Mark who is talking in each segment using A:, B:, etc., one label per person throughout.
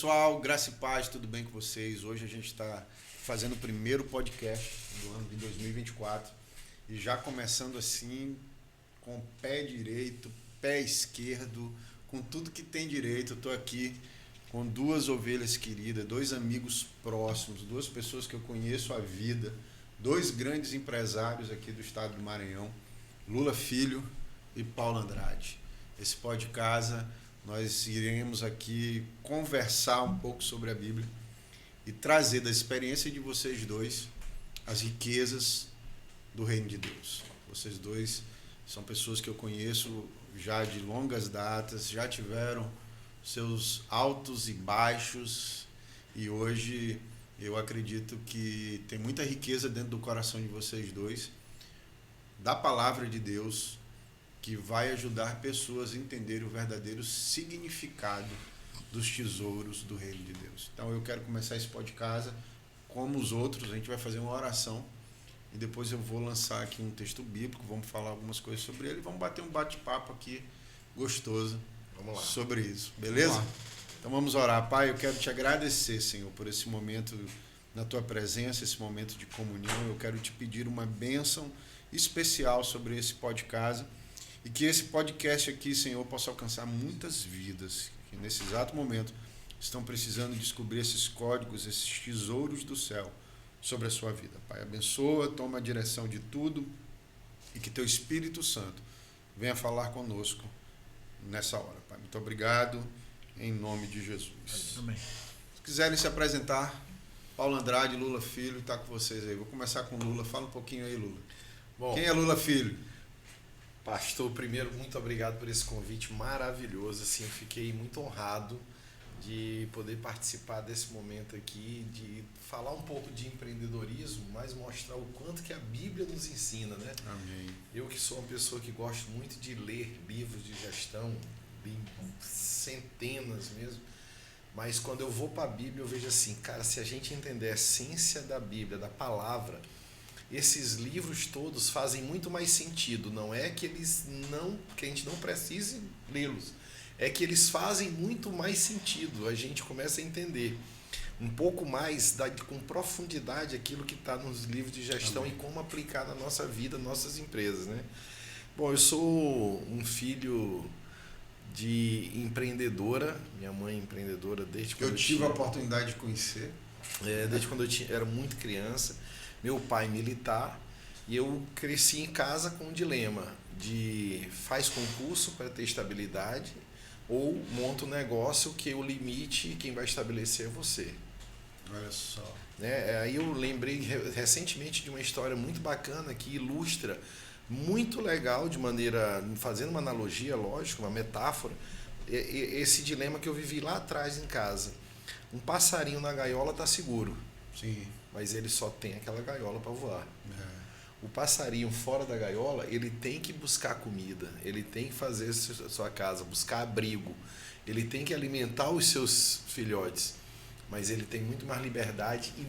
A: pessoal, graça e paz, tudo bem com vocês? Hoje a gente está fazendo o primeiro podcast do ano de 2024 e já começando assim com o pé direito, pé esquerdo, com tudo que tem direito. Eu estou aqui com duas ovelhas queridas, dois amigos próximos, duas pessoas que eu conheço a vida, dois grandes empresários aqui do estado do Maranhão, Lula Filho e Paulo Andrade. Esse pó de casa, nós iremos aqui conversar um pouco sobre a Bíblia e trazer da experiência de vocês dois as riquezas do reino de Deus. Vocês dois são pessoas que eu conheço já de longas datas, já tiveram seus altos e baixos, e hoje eu acredito que tem muita riqueza dentro do coração de vocês dois, da palavra de Deus, que vai ajudar pessoas a entenderem o verdadeiro significado dos tesouros do reino de Deus. Então eu quero começar esse pó de casa, como os outros, a gente vai fazer uma oração e depois eu vou lançar aqui um texto bíblico, vamos falar algumas coisas sobre ele, vamos bater um bate-papo aqui gostoso sobre isso, beleza? Então vamos orar. Pai, eu quero te agradecer, Senhor, por esse momento na tua presença, esse momento de comunhão. Eu quero te pedir uma bênção especial sobre esse pó de casa, e que esse podcast aqui, Senhor, possa alcançar muitas vidas que nesse exato momento estão precisando descobrir esses códigos, esses tesouros do céu sobre a sua vida. Pai, abençoa, toma a direção de tudo e que teu Espírito Santo venha falar conosco nessa hora. Pai, muito obrigado, em nome de Jesus.
B: Amém.
A: Se quiserem se apresentar, Paulo Andrade, Lula Filho, está com vocês aí. Vou começar com Lula. Fala um pouquinho aí, Lula.
B: Bom,
A: quem é Lula Filho?
B: pastor, primeiro, muito obrigado por esse convite maravilhoso. Assim, eu fiquei muito honrado de poder participar desse momento aqui, de falar um pouco de empreendedorismo, mas mostrar o quanto que a Bíblia nos ensina, né?
A: Amém.
B: Eu que sou uma pessoa que gosto muito de ler livros de gestão, li centenas mesmo, mas quando eu vou para a Bíblia eu vejo assim, cara, se a gente entender a essência da Bíblia, da palavra, esses livros todos fazem muito mais sentido. Não é que que a gente não precise lê-los, é que eles fazem muito mais sentido. A gente começa a entender um pouco mais, com profundidade, aquilo que está nos livros de gestão. Amém. E como aplicar na nossa vida, nossas empresas, né? Bom, eu sou um filho de empreendedora, minha mãe é empreendedora desde quando
A: eu tive a oportunidade de conhecer.
B: Desde quando eu era muito criança. Meu pai militar, e eu cresci em casa com um dilema de faz concurso para ter estabilidade ou monta um negócio que o limite quem vai estabelecer é você.
A: Olha só.
B: Aí eu lembrei recentemente de uma história muito bacana que ilustra muito legal, de maneira, fazendo uma analogia, lógico, uma metáfora, esse dilema que eu vivi lá atrás em casa. Um passarinho na gaiola está seguro.
A: Sim.
B: Mas ele só tem aquela gaiola para voar. O passarinho fora da gaiola, ele tem que buscar comida, ele tem que fazer a sua casa, buscar abrigo, ele tem que alimentar os seus filhotes, mas ele tem muito mais liberdade e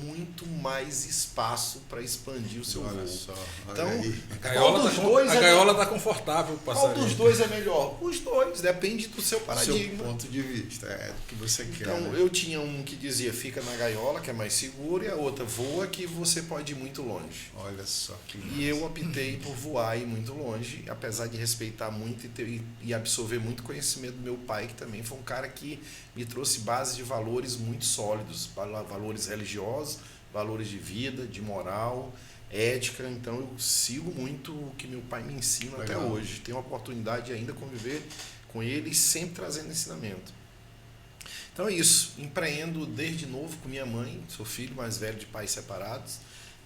B: muito mais espaço para expandir o seu voo. Então,
C: a gaiola está confortável.
B: Qual dos dois é melhor? Os dois, depende do seu paradigma.
A: Seu ponto de vista, é o que você quer.
B: Então,
A: né?
B: eu tinha um que dizia fica na gaiola, que é mais seguro, e a outra voa, que você pode ir muito longe.
A: Olha só.
B: E eu optei por voar e ir muito longe, apesar de respeitar muito e absorver muito conhecimento do meu pai, que também foi um cara que me trouxe bases de valores muito sólidos, valores religiosos, valores de vida, de moral, ética. Então eu sigo muito o que meu pai me ensina. Legal. Até hoje. Tenho a oportunidade de ainda conviver com ele e sempre trazendo ensinamento. Então é isso, empreendo desde novo com minha mãe, sou filho mais velho de pais separados.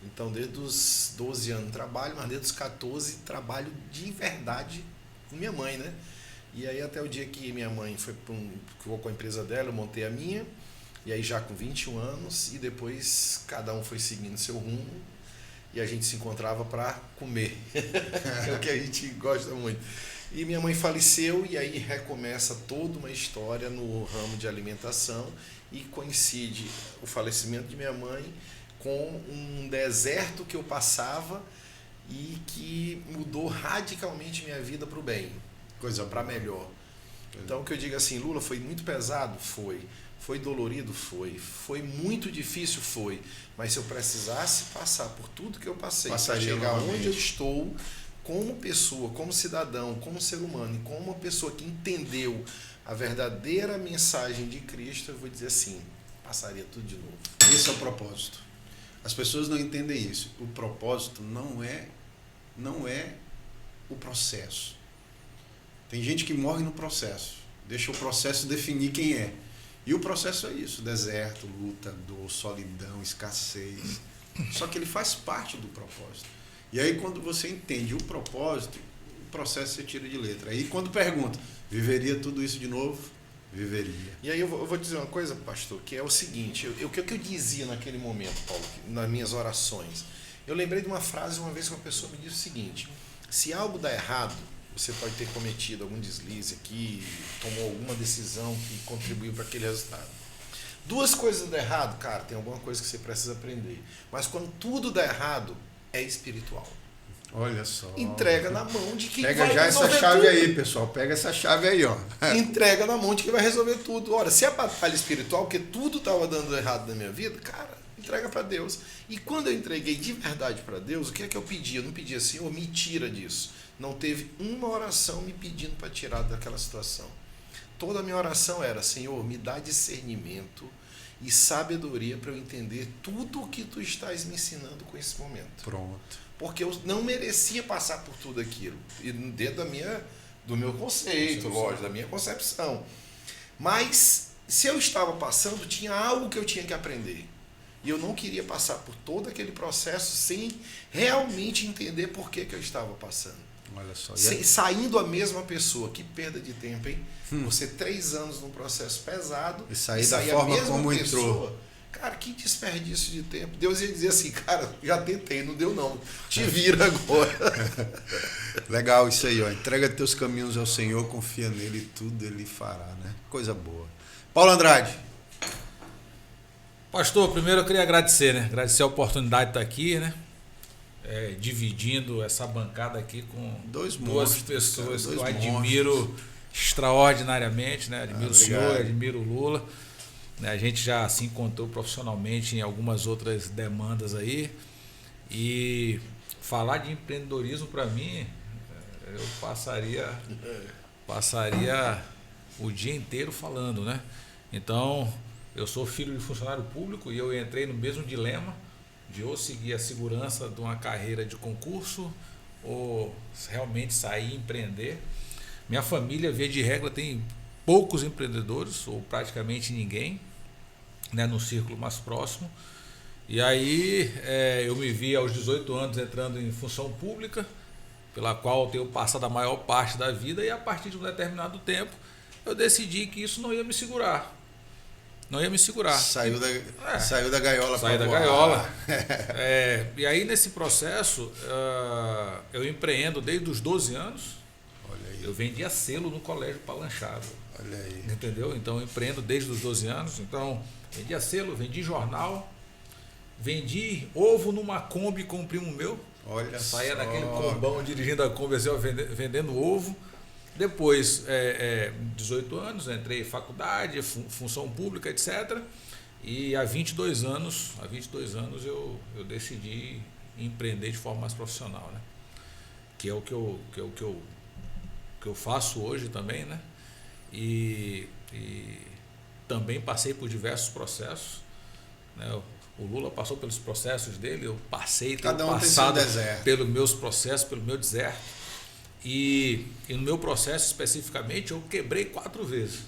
B: Então desde os 12 anos trabalho, mas desde os 14 trabalho de verdade com minha mãe, né? E aí até o dia que minha mãe ficou com a empresa dela, eu montei a minha, e aí já com 21 anos, e depois cada um foi seguindo seu rumo, e a gente se encontrava para comer, que é o que a gente gosta muito. E minha mãe faleceu, e aí recomeça toda uma história no ramo de alimentação, e coincide o falecimento de minha mãe com um deserto que eu passava e que mudou radicalmente minha vida para o bem. Coisa para melhor. Então, o que eu digo assim, Lula, foi muito pesado? Foi. Foi dolorido? Foi muito difícil? Foi. Mas se eu precisasse passar por tudo que eu passei para chegar onde eu estou, como pessoa, como cidadão, como ser humano, e como uma pessoa que entendeu a verdadeira mensagem de Cristo, eu vou dizer assim, passaria tudo de novo.
A: Esse é o propósito. As pessoas não entendem isso. O propósito não é o processo. Tem gente que morre no processo, deixa o processo definir quem é. E o processo é isso, deserto, luta, dor, solidão, escassez. Só que ele faz parte do propósito. E aí quando você entende o propósito, o processo você tira de letra. Aí quando pergunta, viveria tudo isso de novo? Viveria.
B: E aí eu vou dizer uma coisa, pastor, que é o seguinte, o que eu dizia naquele momento, Paulo, nas minhas orações? Eu lembrei de uma frase uma vez que uma pessoa me disse o seguinte: se algo dá errado, você pode ter cometido algum deslize aqui, tomou alguma decisão que contribuiu para aquele resultado. Duas coisas dão errado, cara, tem alguma coisa que você precisa aprender. Mas quando tudo dá errado, é espiritual.
A: Olha só.
B: Entrega na mão de quem
A: Pega
B: vai
A: já
B: resolver
A: essa chave
B: tudo.
A: aí, pessoal. Pega essa chave aí, ó.
B: Entrega na mão de quem vai resolver tudo. Ora, se é batalha espiritual, porque tudo estava dando errado na minha vida, cara, entrega para Deus. E quando eu entreguei de verdade para Deus, o que é que eu pedi? Eu não pedi assim, Senhor, me tira disso. Não teve uma oração me pedindo para tirar daquela situação. Toda a minha oração era: Senhor, me dá discernimento e sabedoria para eu entender tudo o que tu estás me ensinando com esse momento.
A: Pronto.
B: Porque eu não merecia passar por tudo aquilo. E dentro do meu conceito, lógico, da minha concepção. Mas se eu estava passando, tinha algo que eu tinha que aprender. E eu não queria passar por todo aquele processo sem realmente entender por que eu estava passando.
A: Olha só.
B: Saindo a mesma pessoa. Que perda de tempo, hein? Você 3 anos num processo pesado
A: e sair da forma como entrou.
B: Cara, que desperdício de tempo. Deus ia dizer assim, cara, já tentei, não deu não. Te vira agora.
A: Legal isso aí, ó. Entrega teus caminhos ao Senhor, confia nele e tudo ele fará, né? Coisa boa. Paulo Andrade.
C: Pastor, primeiro eu queria agradecer, né? Agradecer a oportunidade de estar aqui, né? Dividindo essa bancada aqui com duas pessoas que eu admiro extraordinariamente, né? Admiro o senhor, admiro o Lula. A gente já se encontrou profissionalmente em algumas outras demandas aí. E falar de empreendedorismo para mim, eu passaria o dia inteiro falando, né? Então, eu sou filho de funcionário público e eu entrei no mesmo dilema de ou seguir a segurança de uma carreira de concurso ou realmente sair e empreender. Minha família, via de regra, tem poucos empreendedores ou praticamente ninguém, né, no círculo mais próximo. E aí eu me vi aos 18 anos entrando em função pública, pela qual eu tenho passado a maior parte da vida, e a partir de um determinado tempo eu decidi que isso não ia me segurar. Não ia me segurar.
A: Saiu da gaiola.
C: Saiu da gaiola. E aí nesse processo eu empreendo desde os 12 anos.
A: Olha aí.
C: Eu vendia selo no colégio Palanchado.
A: Olha aí.
C: Entendeu? Então eu empreendo desde os 12 anos. Então vendia selo, vendi jornal, vendi ovo numa Kombi com um primo meu.
A: Olha só.
C: Saía daquele combão dirigindo a Kombi assim, vendendo ovo. Depois, 18 anos, entrei em faculdade, função pública, etc. E há 22 anos eu decidi empreender de forma mais profissional, né? Que é o que eu faço hoje também, né? E também passei por diversos processos, né? O Lula passou pelos processos dele, eu passei,
A: Cada um
C: passado
A: tem seu deserto.
C: pelos meus processos, pelo meu deserto. E no meu processo especificamente eu quebrei 4 vezes.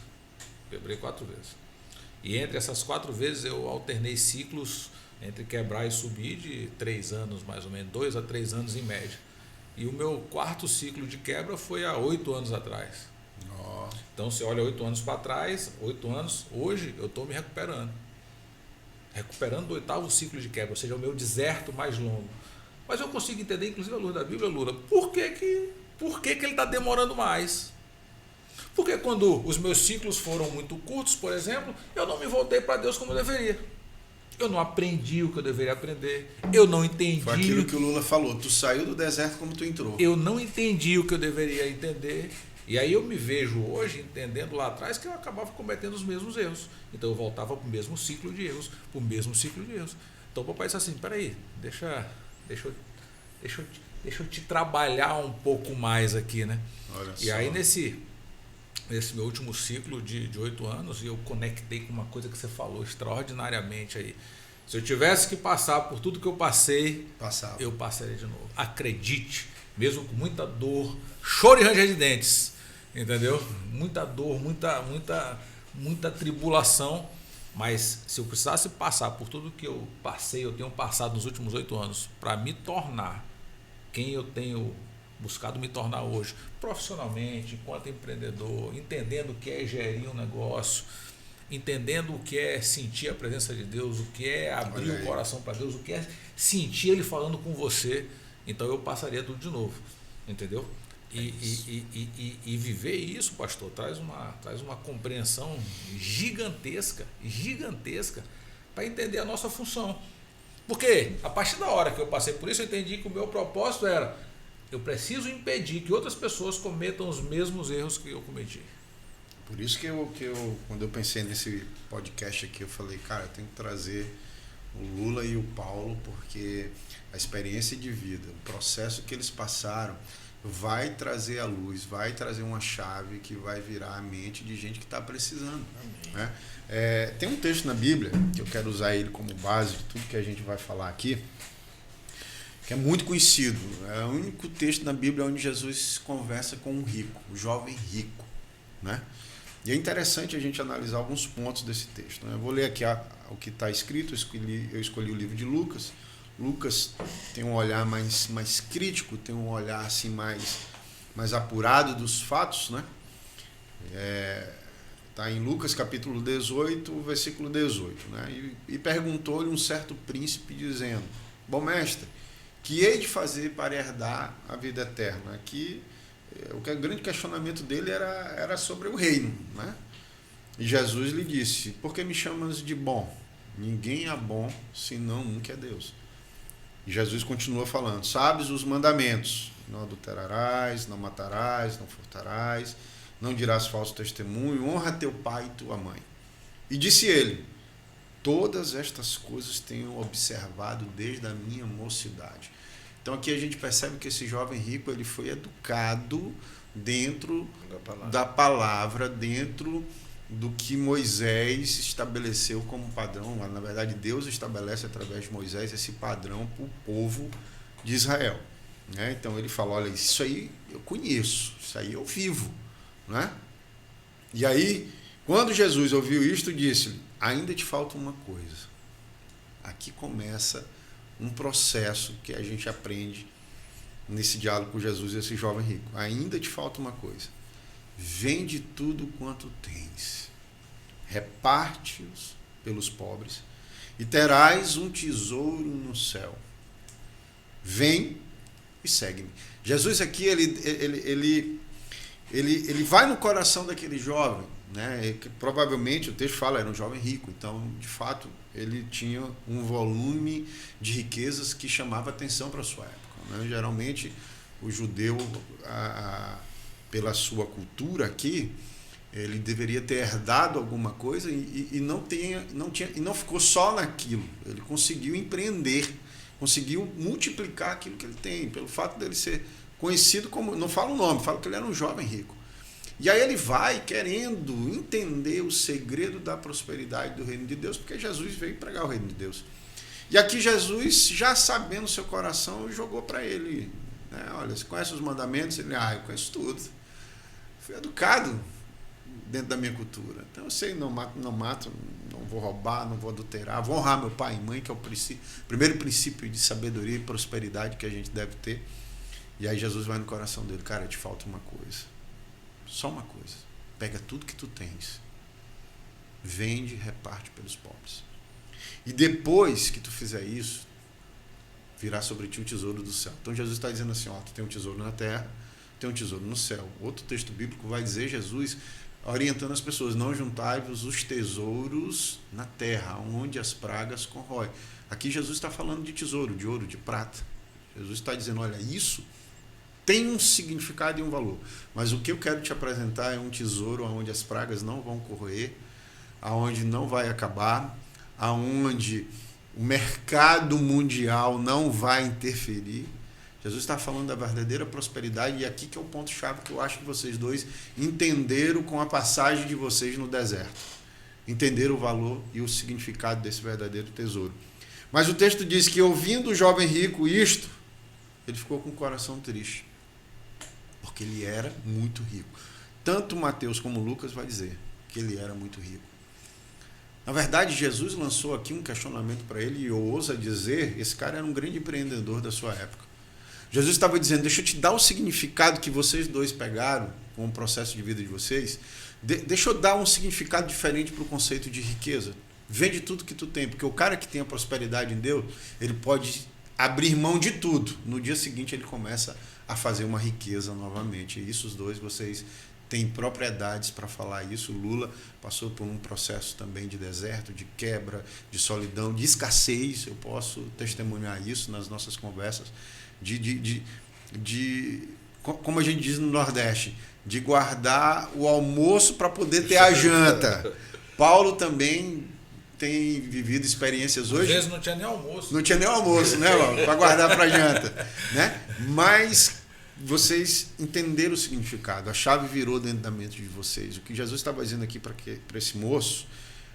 C: E entre essas 4 vezes eu alternei ciclos entre quebrar e subir de 3 anos mais ou menos, 2 a 3 anos em média. E o meu 4º ciclo de quebra foi há 8 anos atrás.
A: Oh.
C: Então você olha 8 anos para trás, 8 anos, hoje eu estou me recuperando. Recuperando do 8º ciclo de quebra, ou seja, o meu deserto mais longo. Mas eu consigo entender, inclusive a luz da Bíblia, Lula, por que ele está demorando mais? Porque quando os meus ciclos foram muito curtos, por exemplo, eu não me voltei para Deus como eu deveria. Eu não aprendi o que eu deveria aprender. Eu não entendi.
A: Foi aquilo que o Lula falou. Tu saiu do deserto como tu entrou.
C: Eu não entendi o que eu deveria entender. E aí eu me vejo hoje entendendo lá atrás que eu acabava cometendo os mesmos erros. Então eu voltava para o mesmo ciclo de erros, Então o papai disse assim, peraí, deixa eu te trabalhar um pouco mais aqui, né?
A: Olha
C: e
A: só.
C: aí nesse meu último ciclo de 8 anos, eu conectei com uma coisa que você falou extraordinariamente aí. Se eu tivesse que passar por tudo que eu passei, eu passaria de novo. Acredite, mesmo com muita dor, choro e ranger de dentes, entendeu? Muita dor, muita tribulação, mas se eu precisasse passar por tudo que eu passei, eu tenho passado nos últimos 8 anos, para me tornar quem eu tenho buscado me tornar hoje, profissionalmente, enquanto empreendedor, entendendo o que é gerir um negócio, entendendo o que é sentir a presença de Deus, o que é abrir o coração para Deus, o que é sentir Ele falando com você, então eu passaria tudo de novo, entendeu? E viver isso, pastor, traz uma compreensão gigantesca para entender a nossa função. Porque a partir da hora que eu passei por isso, eu entendi que o meu propósito era: eu preciso impedir que outras pessoas cometam os mesmos erros que eu cometi.
A: Por isso que eu quando eu pensei nesse podcast aqui, eu falei, cara, eu tenho que trazer o Lula e o Paulo, porque a experiência de vida, o processo que eles passaram, vai trazer a luz, vai trazer uma chave que vai virar a mente de gente que está precisando. Né? Tem um texto na Bíblia, que eu quero usar ele como base de tudo que a gente vai falar aqui, que é muito conhecido. É o único texto na Bíblia onde Jesus conversa com um rico, o jovem rico. Né? E é interessante a gente analisar alguns pontos desse texto. Né? Eu vou ler aqui o que está escrito, eu escolhi o livro de Lucas. Lucas tem um olhar mais crítico, tem um olhar assim mais apurado dos fatos. Né? Está em Lucas capítulo 18, versículo 18. Né? E perguntou-lhe um certo príncipe dizendo, bom mestre, que hei de fazer para herdar a vida eterna? Aqui o grande questionamento dele era sobre o reino. Né? E Jesus lhe disse, por que me chamas de bom? Ninguém é bom senão um que é Deus. E Jesus continua falando, sabes os mandamentos, não adulterarás, não matarás, não furtarás, não dirás falso testemunho, honra teu pai e tua mãe. E disse ele, todas estas coisas tenho observado desde a minha mocidade. Então aqui a gente percebe que esse jovem rico ele foi educado dentro da palavra, dentro do que Moisés estabeleceu como padrão. Na verdade, Deus estabelece através de Moisés esse padrão para o povo de Israel. Né? Então ele fala, olha, isso aí eu conheço, isso aí eu vivo. Né? E aí, quando Jesus ouviu isto, disse-lhe, ainda te falta uma coisa. Aqui começa um processo que a gente aprende nesse diálogo com Jesus e esse jovem rico. Ainda te falta uma coisa. Vende tudo quanto tens, reparte-os pelos pobres e terás um tesouro no céu. Vem e segue-me. Jesus aqui, ele vai no coração daquele jovem, né? Que provavelmente o texto fala, era um jovem rico, então de fato ele tinha um volume de riquezas que chamava atenção para a sua época. Né? Geralmente o judeu, pela sua cultura aqui, ele deveria ter herdado alguma coisa e não ficou só naquilo. Ele conseguiu empreender, conseguiu multiplicar aquilo que ele tem, pelo fato dele ser conhecido como, não fala o nome, fala que ele era um jovem rico. E aí ele vai querendo entender o segredo da prosperidade do reino de Deus, porque Jesus veio pregar o reino de Deus. E aqui Jesus, já sabendo o seu coração, jogou para ele, né? Olha, você conhece os mandamentos? Ele, eu conheço tudo. Fui educado dentro da minha cultura. Então eu sei, não mato, não vou roubar, não vou adulterar, vou honrar meu pai e mãe, que é o primeiro princípio de sabedoria e prosperidade que a gente deve ter. E aí Jesus vai no coração dele, cara, te falta uma coisa. Só uma coisa. Pega tudo que tu tens. Vende e reparte pelos pobres. E depois que tu fizer isso, virá sobre ti o tesouro do céu. Então Jesus está dizendo assim, tu tem um tesouro na terra, tem um tesouro no céu. Outro texto bíblico vai dizer Jesus orientando as pessoas, não juntai-vos os tesouros na terra, onde as pragas corroem. Aqui Jesus está falando de tesouro, de ouro, de prata. Jesus está dizendo, olha, isso tem um significado e um valor. Mas o que eu quero te apresentar é um tesouro onde as pragas não vão corroer, aonde não vai acabar, aonde o mercado mundial não vai interferir. Jesus está falando da verdadeira prosperidade, e aqui que é o ponto-chave que eu acho que vocês dois entenderam com a passagem de vocês no deserto. Entenderam o valor e o significado desse verdadeiro tesouro. Mas o texto diz que, ouvindo o jovem rico isto, ele ficou com o coração triste, porque ele era muito rico. Tanto Mateus como Lucas vai dizer que ele era muito rico. Na verdade, Jesus lançou aqui um questionamento para ele, e ousa dizer, esse cara era um grande empreendedor da sua época. Jesus estava dizendo, deixa eu te dar o significado que vocês dois pegaram com o processo de vida de vocês, deixa eu dar um significado diferente para o conceito de riqueza. Vende tudo que tu tem, porque o cara que tem a prosperidade em Deus, ele pode abrir mão de tudo. No dia seguinte ele começa a fazer uma riqueza novamente. E isso os dois, vocês têm propriedades para falar isso. Lula passou por um processo também de deserto, de quebra, de solidão, de escassez. Eu posso testemunhar isso nas nossas conversas. Como a gente diz no Nordeste, de guardar o almoço para poder ter a janta. Paulo também tem vivido experiências hoje.
C: Às vezes não tinha nem almoço.
A: Não tinha nem almoço, né, Paulo? Para guardar para a janta. Né? Mas vocês entenderam o significado. A chave virou dentro da mente de vocês. O que Jesus estava dizendo aqui para esse moço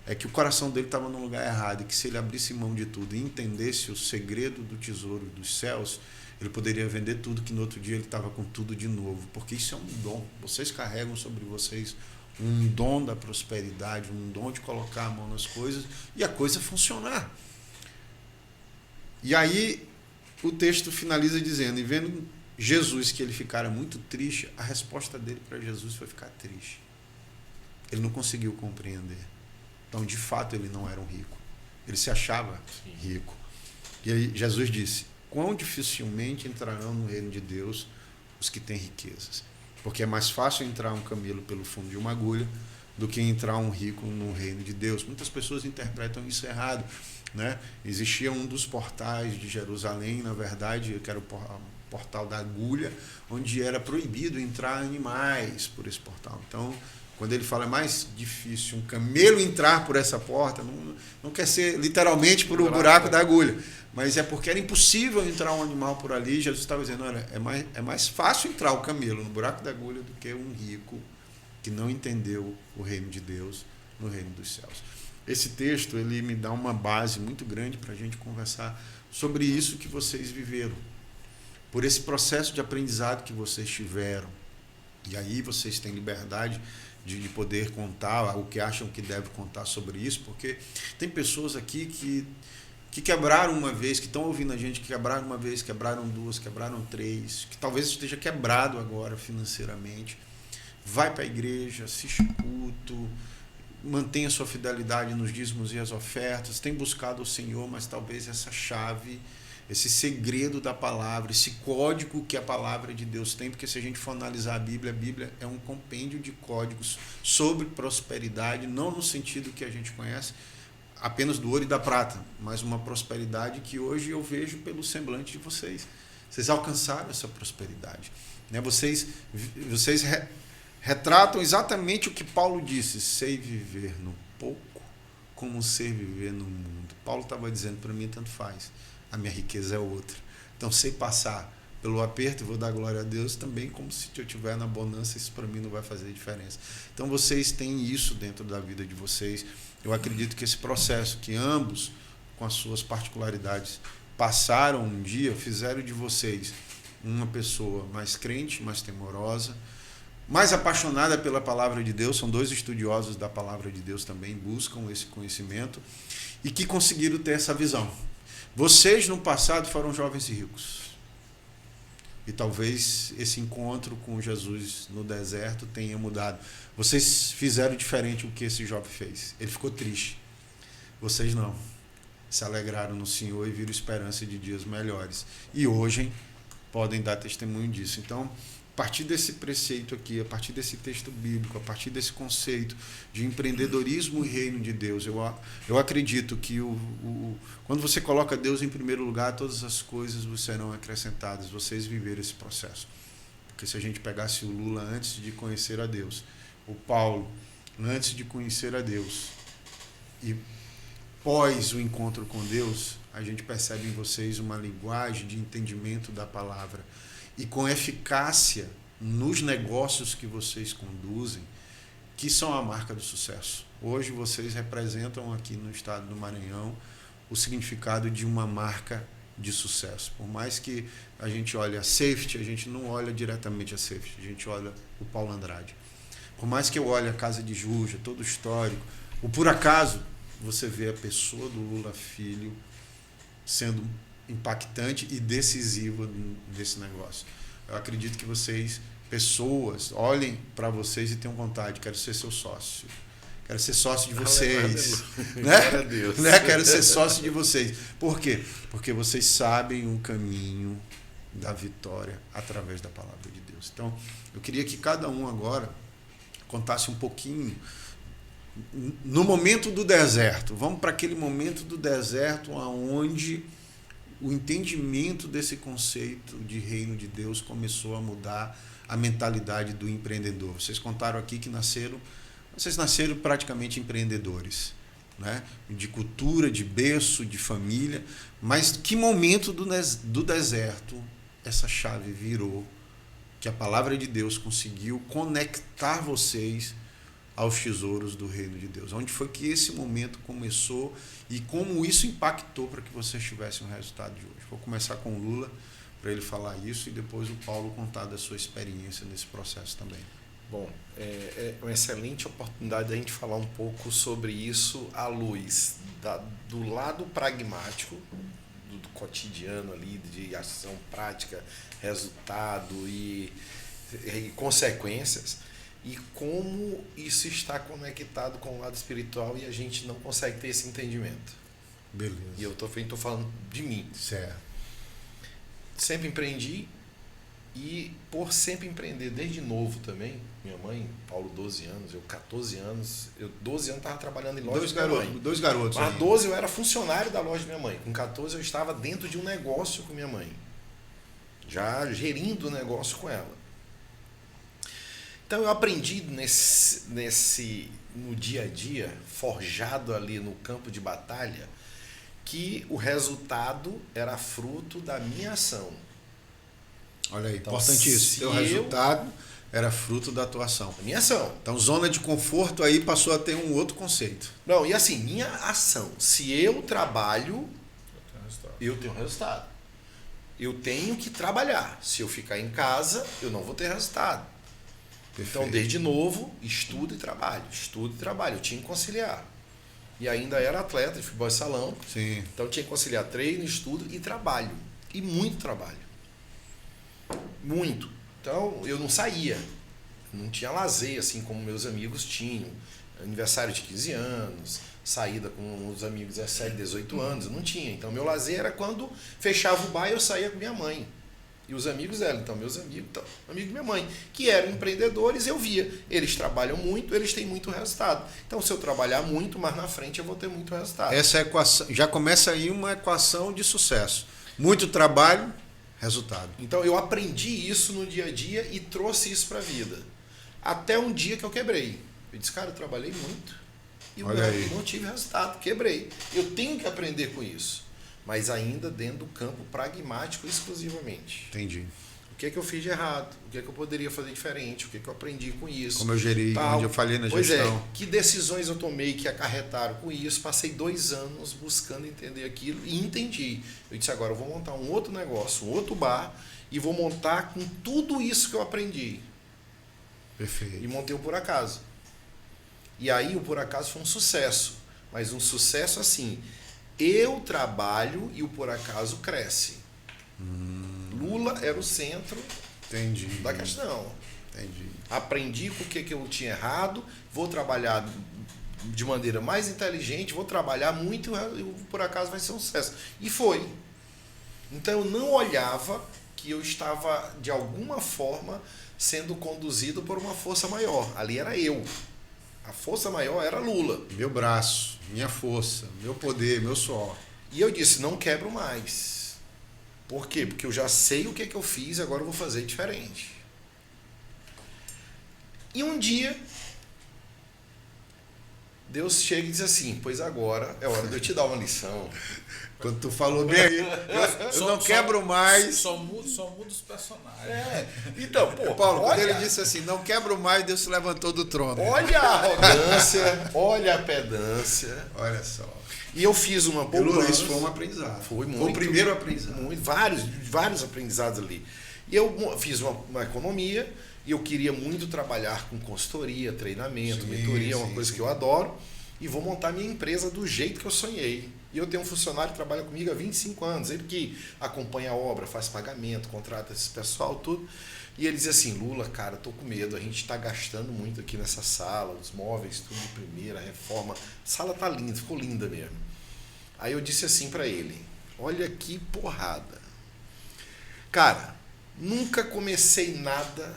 A: é que o coração dele estava no lugar errado, e que se ele abrisse mão de tudo e entendesse o segredo do tesouro dos céus, ele poderia vender tudo, que no outro dia ele estava com tudo de novo. Porque isso é um dom. Vocês carregam sobre vocês um dom da prosperidade, um dom de colocar a mão nas coisas e a coisa funcionar. E aí o texto finaliza dizendo, e vendo Jesus que ele ficara muito triste, a resposta dele para Jesus foi ficar triste. Ele não conseguiu compreender. Então, de fato, ele não era um rico. Ele se achava rico. E aí Jesus disse, quão dificilmente entrarão no reino de Deus os que têm riquezas. Porque é mais fácil entrar um camelo pelo fundo de uma agulha do que entrar um rico no reino de Deus. Muitas pessoas interpretam isso errado, né? Existia um dos portais de Jerusalém, na verdade, que era o portal da agulha, onde era proibido entrar animais por esse portal. Então, quando ele fala é mais difícil um camelo entrar por essa porta, não quer ser literalmente por o buraco da agulha, mas é porque era impossível entrar um animal por ali. Jesus estava dizendo, olha, é mais fácil entrar o camelo no buraco da agulha do que um rico que não entendeu o reino de Deus no reino dos céus. Esse texto ele me dá uma base muito grande para a gente conversar sobre isso que vocês viveram, por esse processo de aprendizado que vocês tiveram. E aí vocês têm liberdade de poder contar o que acham que deve contar sobre isso, porque tem pessoas aqui que quebraram uma vez, que estão ouvindo a gente, que quebraram uma vez, quebraram duas, quebraram três, que talvez esteja quebrado agora financeiramente. Vai para a igreja, assiste culto, mantenha sua fidelidade nos dízimos e as ofertas, tem buscado o Senhor, mas talvez essa chave, esse segredo da palavra, esse código que a palavra de Deus tem, porque se a gente for analisar a Bíblia é um compêndio de códigos sobre prosperidade, não no sentido que a gente conhece, apenas do ouro e da prata, mas uma prosperidade que hoje eu vejo pelo semblante de vocês. Vocês alcançaram essa prosperidade, né? Vocês retratam exatamente o que Paulo disse, sei viver no pouco como sei viver no mundo. Paulo estava dizendo, para mim tanto faz, a minha riqueza é outra. Então, sei passar pelo aperto e vou dar glória a Deus também, como se eu estiver na bonança, isso para mim não vai fazer diferença. Então, vocês têm isso dentro da vida de vocês. Eu acredito que esse processo que ambos, com as suas particularidades, passaram um dia, fizeram de vocês uma pessoa mais crente, mais temorosa, mais apaixonada pela palavra de Deus. São dois estudiosos da palavra de Deus também, buscam esse conhecimento e que conseguiram ter essa visão. Vocês, no passado, foram jovens e ricos. E talvez esse encontro com Jesus no deserto tenha mudado. Vocês fizeram diferente o que esse jovem fez. Ele ficou triste. Vocês não. Se alegraram no Senhor e viram esperança de dias melhores. E hoje podem dar testemunho disso. Então, a partir desse preceito aqui, a partir desse texto bíblico, a partir desse conceito de empreendedorismo e reino de Deus, eu acredito que quando você coloca Deus em primeiro lugar, todas as coisas vos serão acrescentadas. Vocês viveram esse processo. Porque se a gente pegasse o Lula antes de conhecer a Deus, o Paulo antes de conhecer a Deus e pós o encontro com Deus, a gente percebe em vocês uma linguagem de entendimento da palavra e com eficácia nos negócios que vocês conduzem, que são a marca do sucesso. Hoje vocês representam aqui no estado do Maranhão o significado de uma marca de sucesso. Por mais que a gente olhe a Safety, a gente não olha diretamente a Safety, a gente olha o Paulo Andrade. Por mais que eu olhe a Casa de Juja, todo o histórico, ou por acaso você vê a pessoa do Lula Filho sendo impactante e decisiva nesse negócio. Eu acredito que vocês, pessoas, olhem para vocês e tenham vontade, quero ser seu sócio. Quero ser sócio de vocês.
B: Glória a Deus.
A: Né? Quero ser sócio de vocês. Por quê? Porque vocês sabem o caminho da vitória através da palavra de Deus. Então, eu queria que cada um agora contasse um pouquinho no momento do deserto. Vamos para aquele momento do deserto onde o entendimento desse conceito de reino de Deus começou a mudar a mentalidade do empreendedor. Vocês contaram aqui que vocês nasceram praticamente empreendedores, né? De cultura, de berço, de família, mas que momento do deserto essa chave virou, que a palavra de Deus conseguiu conectar vocês aos tesouros do reino de Deus? Onde foi que esse momento começou e como isso impactou para que vocês tivessem o resultado de hoje? Vou começar com o Lula, para ele falar isso, e depois o Paulo contar da sua experiência nesse processo também.
B: Bom, é uma excelente oportunidade da gente falar um pouco sobre isso à luz do lado pragmático, do cotidiano ali, de ação prática, resultado e consequências, e como isso está conectado com o lado espiritual e a gente não consegue ter esse entendimento.
A: Beleza.
B: E eu estou falando de mim.
A: Certo.
B: Sempre empreendi. E por sempre empreender desde novo também, minha mãe, Paulo, 12 anos, eu 14 anos, 12 anos estava trabalhando em loja de minha mãe.
A: Dois garotos.
B: Mas
A: aí.
B: 12 eu era funcionário da loja de minha mãe. Com 14 eu estava dentro de um negócio com minha mãe, já gerindo o negócio com ela. Então eu aprendi no dia a dia, forjado ali no campo de batalha, que o resultado era fruto da minha ação.
A: Olha aí,
B: Então,
A: importantíssimo. O resultado era fruto da tua ação.
B: Da minha ação.
A: Então, zona de conforto aí passou a ter um outro conceito.
B: Não, e assim, minha ação. Se eu trabalho, eu tenho resultado. Eu tenho que trabalhar. Se eu ficar em casa, eu não vou ter resultado.
A: Perfeito.
B: Então, desde novo, estudo e trabalho. Estudo e trabalho. Eu tinha que conciliar. E ainda era atleta de futebol de salão.
A: Sim.
B: Então, eu tinha que conciliar treino, estudo e trabalho. E muito trabalho. Muito. Então, eu não saía. Não tinha lazer, assim como meus amigos tinham. Aniversário de 15 anos, saída com os amigos 17, 18 anos. Eu não tinha. Então, meu lazer era quando fechava o bar, eu saía com minha mãe. E os amigos dela. Então, meus amigos, amigo da minha mãe, que eram empreendedores, eu via. Eles trabalham muito, eles têm muito resultado. Então, se eu trabalhar muito, mais na frente eu vou ter muito resultado.
A: Essa equação, já começa aí uma equação de sucesso. Muito trabalho, resultado.
B: Então eu aprendi isso no dia a dia e trouxe isso para a vida. Até um dia que eu quebrei. Eu disse, cara, eu trabalhei muito e não tive resultado, quebrei. Eu tenho que aprender com isso, mas ainda dentro do campo pragmático exclusivamente.
A: Entendi.
B: O que é que eu fiz de errado? O que é que eu poderia fazer diferente? O que é que eu aprendi com isso?
A: Como eu geri, onde eu falhei na gestão.
B: Que decisões eu tomei que acarretaram com isso? Passei 2 anos buscando entender aquilo e entendi. Eu disse, agora eu vou montar um outro negócio, um outro bar e vou montar com tudo isso que eu aprendi.
A: Perfeito.
B: E montei o Por Acaso. E aí o Por Acaso foi um sucesso. Mas um sucesso assim, eu trabalho e o Por Acaso cresce. Lula era o centro da questão.
A: Entendi.
B: Aprendi com o que eu tinha errado, vou trabalhar de maneira mais inteligente, vou trabalhar muito e Por Acaso vai ser um sucesso. E foi. Então eu não olhava que eu estava, de alguma forma, sendo conduzido por uma força maior. Ali era eu. A força maior era Lula.
A: Meu braço, minha força, meu poder, meu suor.
B: E eu disse, não quebro mais. Por quê? Porque eu já sei o que eu fiz, agora eu vou fazer diferente. E um dia, Deus chega e diz assim, pois agora é hora de eu te dar uma lição.
A: Quando tu falou bem aí, eu não quebro mais.
C: Só muda os personagens.
B: Então, pô,
A: Paulo, quando
B: olha,
A: ele disse assim, não quebro mais, Deus se levantou do trono.
B: olha a arrogância, olha a pedância.
A: Olha só.
B: E eu fiz uma
A: E, Lula,
B: poupança.
A: isso foi um aprendizado.
B: Foi muito.
A: Foi o primeiro aprendizado.
B: Vários aprendizados ali. E eu fiz uma economia e eu queria muito trabalhar com consultoria, treinamento,
A: Sim,
B: mentoria, uma
A: sim,
B: coisa
A: sim.
B: que eu adoro. E vou montar minha empresa do jeito que eu sonhei. E eu tenho um funcionário que trabalha comigo há 25 anos. Ele que acompanha a obra, faz pagamento, contrata esse pessoal, tudo. E ele dizia assim, Lula, cara, tô com medo. A gente está gastando muito aqui nessa sala, os móveis, tudo de primeira, reforma. A sala tá linda, ficou linda mesmo. Aí eu disse assim para ele, olha que porrada. Cara, nunca comecei nada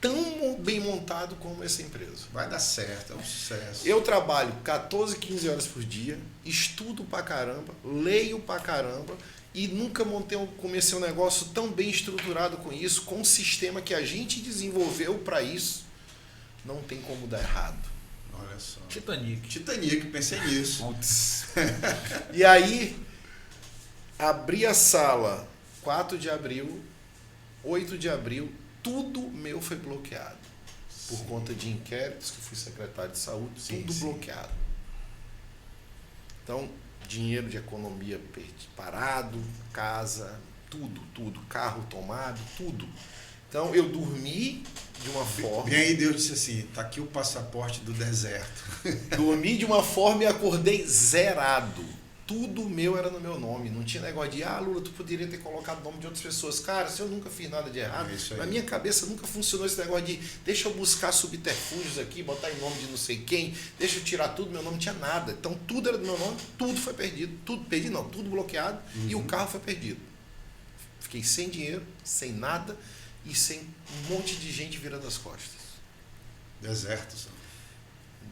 B: tão bem montado como essa empresa.
A: Vai dar certo, é um sucesso.
B: Eu trabalho 14, 15 horas por dia, estudo pra caramba, leio pra caramba e nunca comecei um negócio tão bem estruturado com isso, com um sistema que a gente desenvolveu para isso. Não tem como dar errado.
A: Olha só.
C: Titanic,
A: pensei nisso.
B: Putz. E aí, abri a sala 4 de abril, 8 de abril, tudo meu foi bloqueado. Por conta de inquéritos, que fui secretário de saúde, tudo bloqueado. Então, dinheiro de economia parado, casa, tudo, carro tomado, tudo. Então, eu dormi de uma forma...
A: E aí Deus disse assim, tá aqui o passaporte do deserto.
B: Dormi de uma forma e acordei zerado. Tudo meu era no meu nome. Não tinha negócio de, Lula, tu poderia ter colocado o nome de outras pessoas. Cara, se eu nunca fiz nada de errado, na minha cabeça nunca funcionou esse negócio de deixa eu buscar subterfúgios aqui, botar em nome de não sei quem, deixa eu tirar tudo, meu nome não tinha nada. Então tudo era do meu nome, tudo foi perdido. Tudo bloqueado e o carro foi perdido. Fiquei sem dinheiro, sem nada e sem um monte de gente virando as costas.
A: Deserto, só.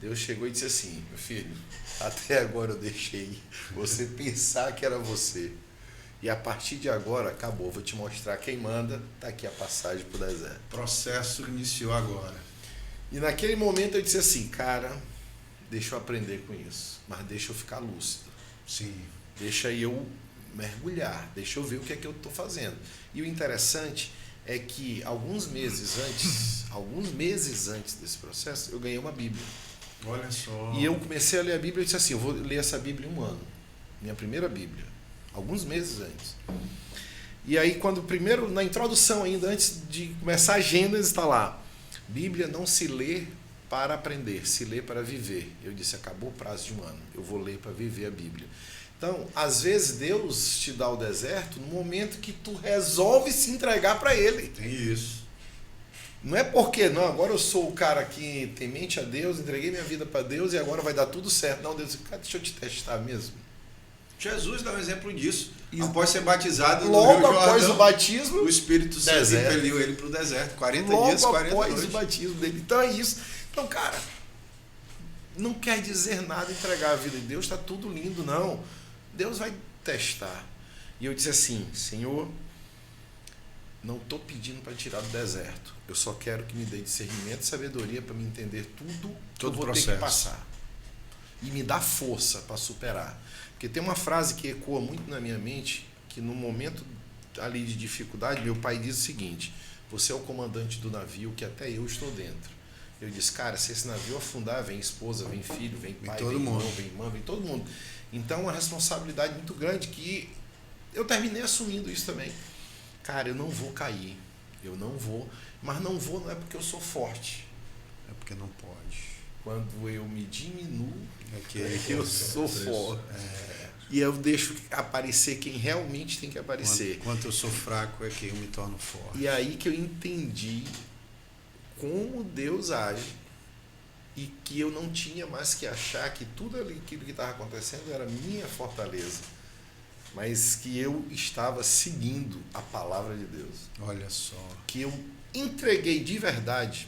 B: Deus chegou e disse assim, meu filho, até agora eu deixei você pensar que era você. E a partir de agora, acabou. Vou te mostrar quem manda. Está aqui a passagem para o deserto.
A: O processo iniciou agora.
B: E naquele momento eu disse assim, cara, deixa eu aprender com isso. Mas deixa eu ficar lúcido.
A: Sim.
B: Deixa eu mergulhar. Deixa eu ver o que é que eu estou fazendo. E o interessante é que alguns meses antes desse processo, eu ganhei uma Bíblia.
A: Olha só.
B: E eu comecei a ler a Bíblia e disse assim, eu vou ler essa Bíblia em um ano. Minha primeira Bíblia. Alguns meses antes. E aí, na introdução ainda, antes de começar a Gênesis, está lá. Bíblia não se lê para aprender, se lê para viver. Eu disse, acabou o prazo de um ano. Eu vou ler para viver a Bíblia. Então, às vezes, Deus te dá o deserto no momento que tu resolve se entregar para Ele.
A: Tem isso.
B: Não é porque, não, agora eu sou o cara que temente a Deus, entreguei minha vida para Deus e agora vai dar tudo certo. Não, Deus, cara, deixa eu te testar mesmo.
A: Jesus dá um exemplo disso. Após ser batizado no
B: logo
A: Rio Jordão,
B: após o batismo,
A: o Espírito Santo
B: deserto.
A: impeliu ele para o deserto. 40
B: logo
A: dias, 40
B: após
A: noites.
B: o batismo dele. Então é isso. Então, cara, não quer dizer nada entregar a vida de Deus, está tudo lindo, não. Deus vai testar. E eu disse assim, Senhor, não estou pedindo para tirar do deserto. Eu só quero que me dê discernimento e sabedoria para me entender tudo que eu vou ter que passar. E me dá força para superar. Porque tem uma frase que ecoa muito na minha mente, que no momento ali de dificuldade, meu pai diz o seguinte, você é o comandante do navio que até eu estou dentro. Eu disse, cara, se esse navio afundar, vem esposa, vem filho, vem pai, vem irmão, vem irmã, vem todo mundo. Então é uma responsabilidade muito grande que eu terminei assumindo isso também. Cara, eu não vou cair, eu não vou, mas não vou não é porque eu sou forte.
A: É porque não pode.
B: Quando eu me diminuo,
A: é que
B: eu sou forte. E eu deixo aparecer quem realmente tem que aparecer.
A: Quanto eu sou fraco é que eu me torno forte.
B: E aí que eu entendi como Deus age e que eu não tinha mais que achar que tudo aquilo que estava acontecendo era minha fortaleza, mas que eu estava seguindo a palavra de Deus.
A: Olha só.
B: Que eu entreguei de verdade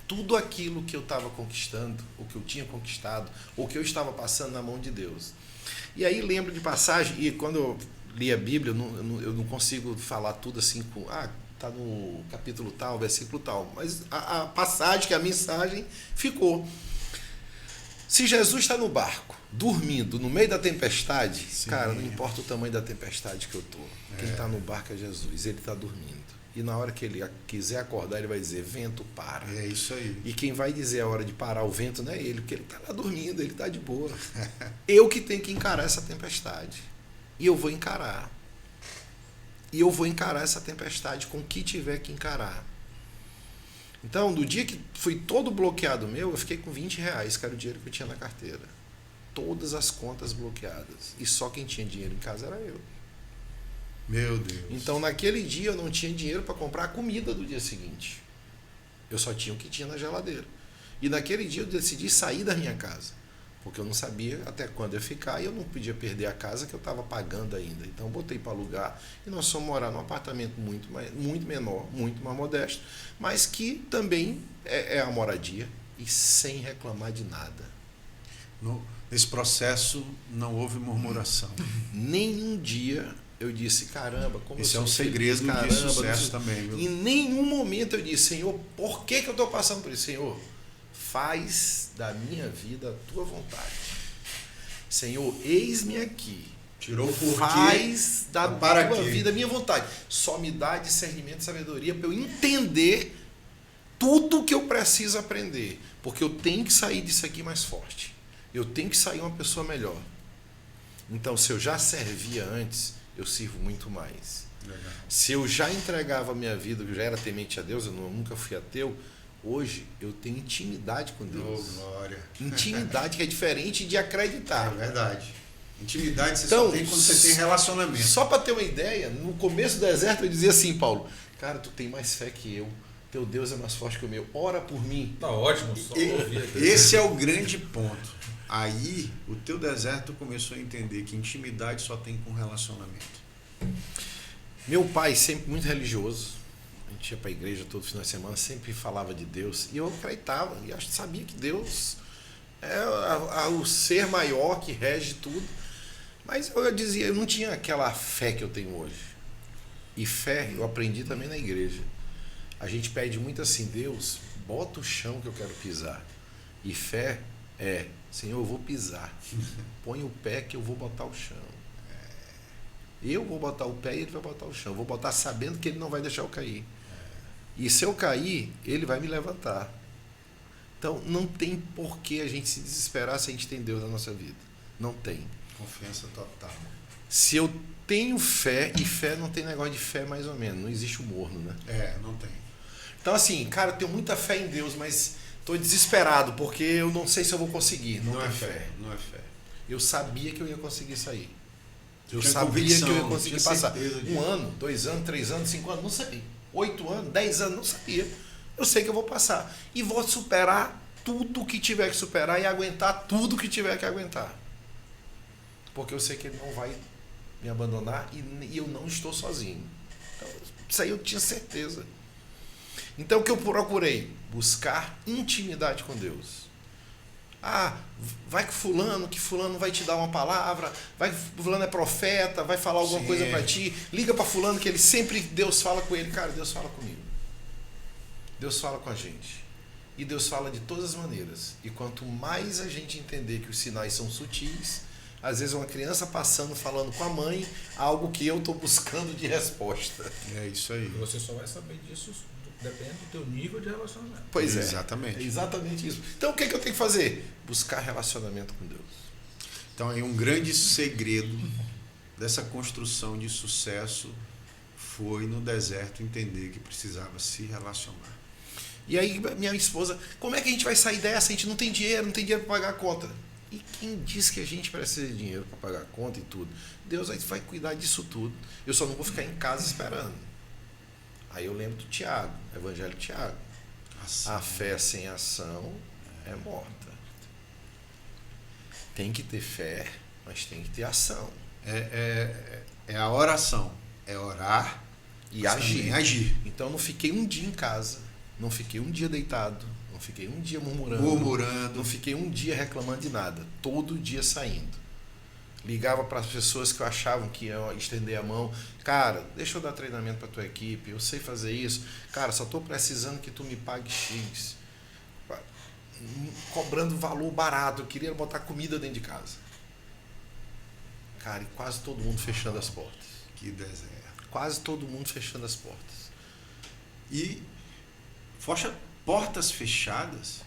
B: tudo aquilo que eu estava conquistando, ou que eu tinha conquistado, ou que eu estava passando na mão de Deus. E aí lembro de passagem, e quando eu li a Bíblia, eu não consigo falar tudo assim com tá no capítulo tal, versículo tal. Mas a passagem, que é a mensagem, ficou. Se Jesus está no barco, dormindo, no meio da tempestade,
A: Sim.
B: cara, não importa o tamanho da tempestade que eu tô. Quem está no barco é Jesus, ele está dormindo. E na hora que ele quiser acordar, ele vai dizer, vento, para.
A: É isso aí.
B: E quem vai dizer a hora de parar o vento não é ele, porque ele está lá dormindo, ele está de boa. Eu que tenho que encarar essa tempestade. E eu vou encarar. E eu vou encarar essa tempestade com o que tiver que encarar. Então, no dia que foi todo bloqueado meu, eu fiquei com R$20, que era o dinheiro que eu tinha na carteira. Todas as contas bloqueadas. E só quem tinha dinheiro em casa era eu.
A: Meu Deus.
B: Então, naquele dia, eu não tinha dinheiro para comprar a comida do dia seguinte. Eu só tinha o que tinha na geladeira. E naquele dia, eu decidi sair da minha casa. Porque eu não sabia até quando eu ia ficar e eu não podia perder a casa que eu estava pagando ainda. Então, eu botei para alugar e nós fomos morar num apartamento muito menor, muito mais modesto, mas que também é a moradia e sem reclamar de nada.
A: Nesse processo, não houve murmuração.
B: Nenhum dia eu disse, caramba, como
A: Esse
B: eu
A: é um
B: sou
A: segredo
B: feliz,
A: de
B: caramba,
A: sucesso também, viu?
B: Em nenhum momento eu disse, Senhor, por que eu estou passando por isso? Senhor, faz da minha vida a tua vontade. Senhor, eis-me aqui.
A: Tirou o porquê.
B: Faz da
A: Para
B: tua
A: quê?
B: vida a minha vontade. Só me dá discernimento e sabedoria para eu entender tudo que eu preciso aprender. Porque eu tenho que sair disso aqui mais forte. Eu tenho que sair uma pessoa melhor. Então, se eu já servia antes, eu sirvo muito mais.
A: Legal.
B: Se eu já entregava a minha vida, eu já era temente a Deus, eu nunca fui ateu, hoje eu tenho intimidade com Deus.
A: Oh, glória.
B: Intimidade que é diferente de
A: É
B: acreditar.
A: verdade. Intimidade você
B: Então,
A: só tem quando você tem relacionamento.
B: Só para ter uma ideia, no começo do deserto eu dizia assim, Paulo, cara, tu tem mais fé que eu, teu Deus é mais forte que o meu, ora por mim.
C: Tá ótimo, só ouvir aqui.
A: Esse é o grande ponto. Aí, o teu deserto começou a entender que intimidade só tem com relacionamento.
B: Meu pai, sempre muito religioso, a gente ia para a igreja todo final de semana, sempre falava de Deus, e eu acreditava, e eu sabia que Deus é o ser maior que rege tudo, mas eu dizia, eu não tinha aquela fé que eu tenho hoje. E fé eu aprendi também na igreja. A gente pede muito assim, Deus, bota o chão que eu quero pisar. E fé é, Senhor, eu vou pisar. Põe o pé que eu vou botar o chão. Eu vou botar o pé e ele vai botar o chão. Eu vou botar sabendo que ele não vai deixar eu cair. E se eu cair, ele vai me levantar. Então, não tem por que a gente se desesperar se a gente tem Deus na nossa vida. Não tem.
A: Confiança total.
B: Se eu tenho fé, e fé não tem negócio de fé mais ou menos. Não existe o morno, né?
A: Não tem.
B: Então, assim, cara, eu tenho muita fé em Deus, mas estou desesperado porque eu não sei se eu vou conseguir. Não tem fé.
A: Não é fé.
B: Eu sabia que eu ia conseguir sair. Eu
A: Tinha
B: sabia
A: convicção,
B: que eu ia conseguir
A: tinha
B: passar.
A: certeza disso.
B: 1 ano, 2 anos, 3 anos, 5 anos, não sei. 8 anos, 10 anos, não sabia. Eu sei que eu vou passar. E vou superar tudo que tiver que superar e aguentar tudo que tiver que aguentar. Porque eu sei que ele não vai me abandonar e eu não estou sozinho. Então, isso aí eu tinha certeza. Então o que eu procurei? Buscar intimidade com Deus. Vai que fulano vai te dar uma palavra, vai que fulano é profeta, vai falar alguma coisa para ti, liga para fulano que ele sempre, Deus fala com ele. Cara, Deus fala comigo. Deus fala com a gente. E Deus fala de todas as maneiras. E quanto mais a gente entender que os sinais são sutis, às vezes uma criança passando, falando com a mãe, algo que eu estou buscando de resposta.
A: É isso aí.
C: E você só vai saber disso depende do teu nível de relacionamento.
B: Pois é.
A: Exatamente.
B: É exatamente isso. Então o que eu tenho que fazer? Buscar relacionamento com Deus.
A: Então, aí um grande segredo dessa construção de sucesso foi no deserto entender que precisava se relacionar.
B: E aí minha esposa, como é que a gente vai sair dessa? A gente não tem dinheiro para pagar a conta. E quem diz que a gente precisa de dinheiro para pagar a conta e tudo? Deus vai cuidar disso tudo. Eu só não vou ficar em casa esperando. Aí eu lembro do Tiago, Evangelho de Tiago. A fé sem ação é morta. Tem que ter fé, mas tem que ter ação.
A: É a oração. É orar
B: E
A: mas
B: agir.
A: também agir.
B: Então eu não fiquei um dia em casa, não fiquei um dia deitado, não fiquei um dia murmurando, não fiquei um dia reclamando de nada. Todo dia saindo. Ligava para as pessoas que eu achavam que iam estender a mão. Cara, deixa eu dar treinamento para tua equipe, eu sei fazer isso. Cara, só estou precisando que tu me pague X. Cobrando valor barato, eu queria botar comida dentro de casa. Cara, e quase todo mundo fechando as portas.
A: Que deserto.
B: Quase todo mundo fechando as portas.
A: E portas fechadas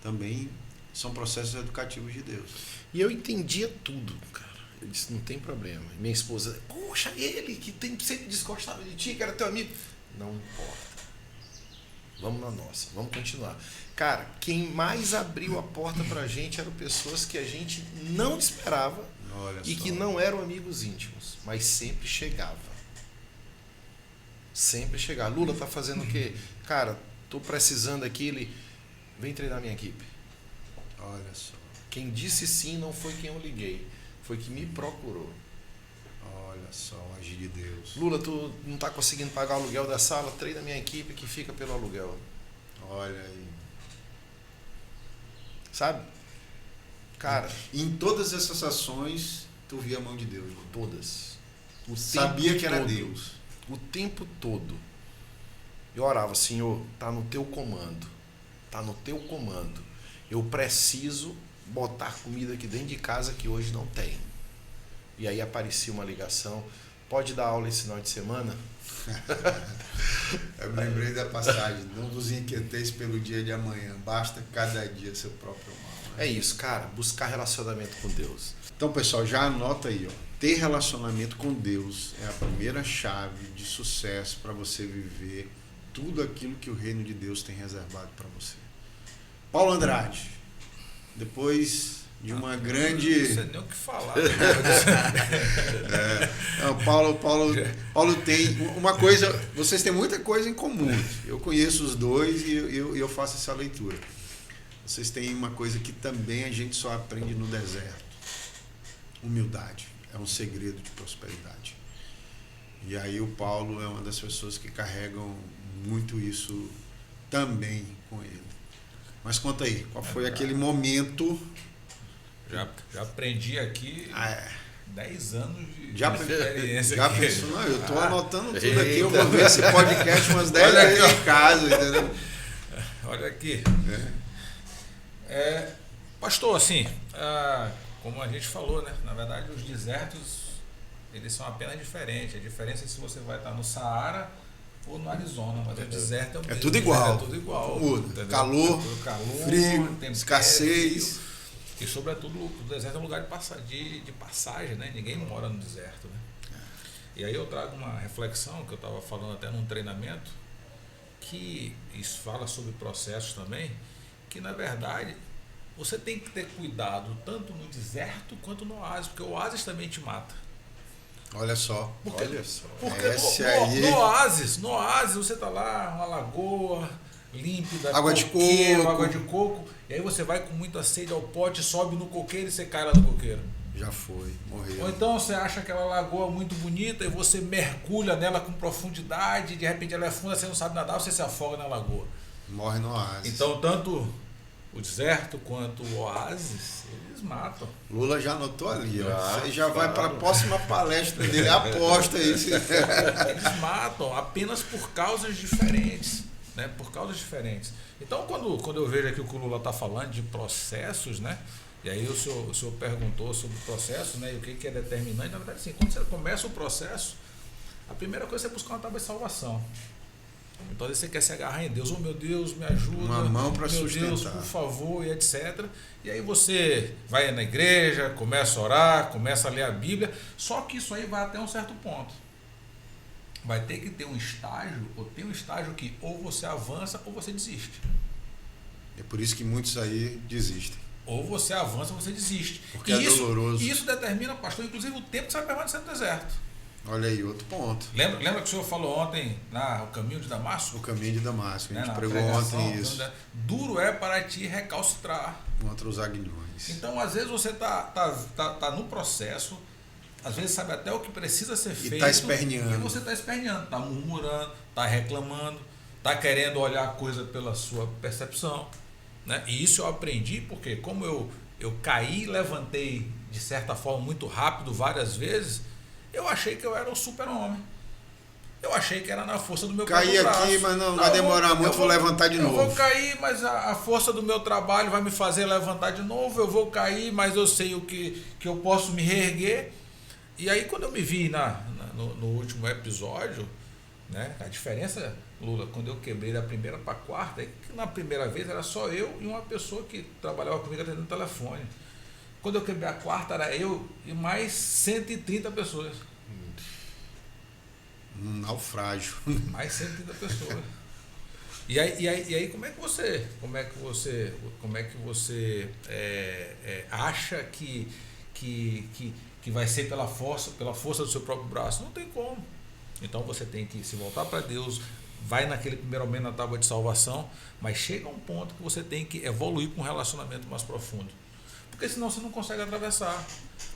A: também são processos educativos de Deus.
B: E eu entendia tudo, cara. Eu disse, não tem problema. E minha esposa, poxa, ele que sempre desgostava de ti, que era teu amigo. Não importa. Vamos na nossa, vamos continuar. Cara, quem mais abriu a porta pra gente eram pessoas que a gente não esperava.
A: Olha
B: e
A: só.
B: que não eram amigos íntimos, mas sempre chegava. Sempre chegava. Lula tá fazendo o quê? Cara, tô precisando aqui, ele vem treinar minha equipe.
A: Olha só.
B: Quem disse sim não foi quem eu liguei, foi que me procurou.
A: Olha só, o agir de Deus.
B: Lula, tu não tá conseguindo pagar o aluguel da sala? Treina minha equipe que fica pelo aluguel.
A: Olha aí.
B: Sabe? Cara,
A: Em todas essas ações, tu via a mão de Deus.
B: todas. O
A: Sabia
B: tempo
A: que era
B: todo.
A: Deus.
B: O tempo todo. Eu orava, Senhor, tá no teu comando. Tá no teu comando. Eu preciso botar comida aqui dentro de casa que hoje não tem. E aí aparecia uma ligação. Pode dar aula esse final de semana?
A: Eu me lembrei da passagem. Não vos inquieteis pelo dia de amanhã. Basta cada dia seu próprio mal.
B: É isso, cara. Buscar relacionamento com Deus.
A: Então, pessoal, já anota aí, ó. Ter relacionamento com Deus é a primeira chave de sucesso para você viver tudo aquilo que o reino de Deus tem reservado para você. Paulo Andrade, depois de uma grande...
C: Não sei nem o que falar.
A: Não, Paulo tem uma coisa, vocês têm muita coisa em comum. Eu conheço os dois e eu faço essa leitura. Vocês têm uma coisa que também a gente só aprende no deserto. Humildade é um segredo de prosperidade. E aí o Paulo é uma das pessoas que carregam muito isso também com ele. Mas conta aí, qual foi aquele momento...
C: Já aprendi aqui 10 anos de experiência.
A: Já
C: aqui.
A: pensou? Não, eu estou anotando tudo aqui, eu vou ver esse podcast umas 10 vezes em casa, entendeu?
C: Olha aqui. Pastor, assim, como a gente falou, né? Na verdade, os desertos, eles são apenas diferentes. A diferença é se você vai estar no Saara ou no Arizona, mas o deserto é o mesmo.
A: Tudo igual.
C: É tudo igual.
A: Muda. Calor, frio,
C: tempero,
A: escassez.
C: frio. E, sobretudo, o deserto é um lugar de passagem, né? Ninguém mora no deserto, né? E aí eu trago uma reflexão que eu estava falando até num treinamento, que isso fala sobre processos também, que, na verdade, você tem que ter cuidado tanto no deserto quanto no oásis, porque o oásis também te mata.
A: Olha só.
C: Porque
A: Esse
C: no oásis você está lá, uma lagoa límpida,
A: água de
C: coco, e aí você vai com muita sede ao pote, sobe no coqueiro e você cai lá no coqueiro.
A: Já foi, morreu.
C: Ou então você acha aquela lagoa muito bonita e você mergulha nela com profundidade, de repente ela é funda, você não sabe nadar, você se afoga na lagoa.
A: Morre no oásis.
C: Então, tanto o deserto quanto o oásis, eles matam.
A: Lula já anotou ali, ó. Você já vai para a próxima palestra dele, aposta isso.
C: Eles matam apenas por causas diferentes. Né, por causas diferentes. Então, quando eu vejo aqui o que o Lula está falando de processos, né, e aí o senhor perguntou sobre processos, né, e o que é determinante, na verdade, assim, quando você começa o processo, a primeira coisa é você buscar uma tábua de salvação. Então, você quer se agarrar em Deus, oh meu Deus, me ajuda,
A: uma mão para
C: meu
A: sustentar.
C: Deus, por favor, e etc. E aí você vai na igreja, começa a orar, começa a ler a Bíblia, só que isso aí vai até um certo ponto. Vai ter que ter um estágio, ou tem um estágio que ou você avança ou você desiste.
A: É por isso que muitos aí desistem.
C: Ou você avança ou você desiste.
A: Porque é doloroso.
C: Isso determina, pastor, inclusive o tempo que você vai permanecer no deserto.
A: Olha aí, outro ponto.
C: Lembra que o senhor falou ontem o caminho de Damasco?
A: O caminho de Damasco, a gente pregou
C: pregação,
A: ontem isso.
C: Duro é para ti recalcitrar.
A: Contra os aguilhões.
C: Então, às vezes você tá no processo, às vezes sabe até o que precisa ser feito.
A: E está esperneando.
C: E você está esperneando, está murmurando, está reclamando, está querendo olhar a coisa pela sua percepção. Né? E isso eu aprendi porque como eu caí e levantei de certa forma, muito rápido, várias vezes, eu achei que eu era o super-homem. Eu achei que era na força do meu
A: Caí
C: braço.
A: aqui, mas não vai demorar muito, vou levantar de novo.
C: Eu vou cair, mas a força do meu trabalho vai me fazer levantar de novo. Eu vou cair, mas eu sei o que eu posso me reerguer. E aí, quando eu me vi no último episódio, né, a diferença, Lula, quando eu quebrei da primeira para a quarta, é que na primeira vez era só eu e uma pessoa que trabalhava comigo atendendo o telefone. Quando eu quebrei a quarta, era eu e mais 130 pessoas.
A: Um naufrágio.
C: Mais 130 pessoas. E aí como é que você acha que vai ser pela força do seu próprio braço? Não tem como. Então você tem que se voltar para Deus, vai naquele primeiro momento na tábua de salvação, mas chega a um ponto que você tem que evoluir para um relacionamento mais profundo. Porque senão você não consegue atravessar.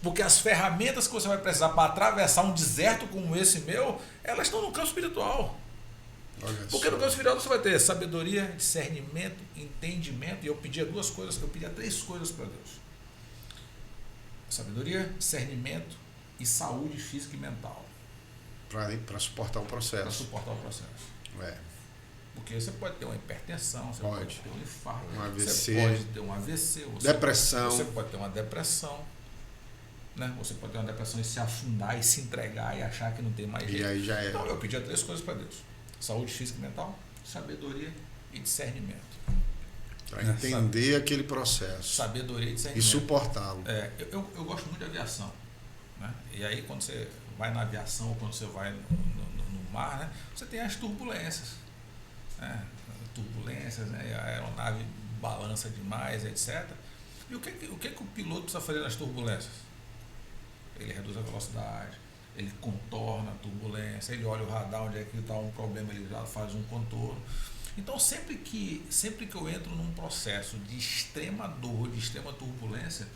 C: Porque as ferramentas que você vai precisar para atravessar um deserto como esse meu, elas estão no campo espiritual. Porque no campo espiritual você vai ter sabedoria, discernimento, entendimento. E eu pedia três coisas para Deus: sabedoria, discernimento e saúde física e mental.
A: Para suportar o processo.
C: Para suportar o processo. Porque você pode ter uma hipertensão, você pode ter um infarto, você pode ter um AVC,
A: depressão.
C: Você pode ter uma depressão. Né? Você pode ter uma depressão e se afundar e se entregar e achar que não tem mais jeito.
A: E aí já é.
C: Então eu pedia três coisas para Deus: saúde física e mental, sabedoria e discernimento.
A: Para entender aquele processo.
C: Sabedoria e discernimento.
A: E suportá-lo.
C: Eu gosto muito de aviação. Né? E aí quando você vai na aviação ou quando você vai no mar, né? Você tem as turbulências. Né? A aeronave balança demais, etc. E o que o piloto precisa fazer nas turbulências? Ele reduz a velocidade, ele contorna a turbulência, ele olha o radar, onde é que está um problema, ele já faz um contorno. Então, sempre que eu entro num processo de extrema dor, de extrema turbulência,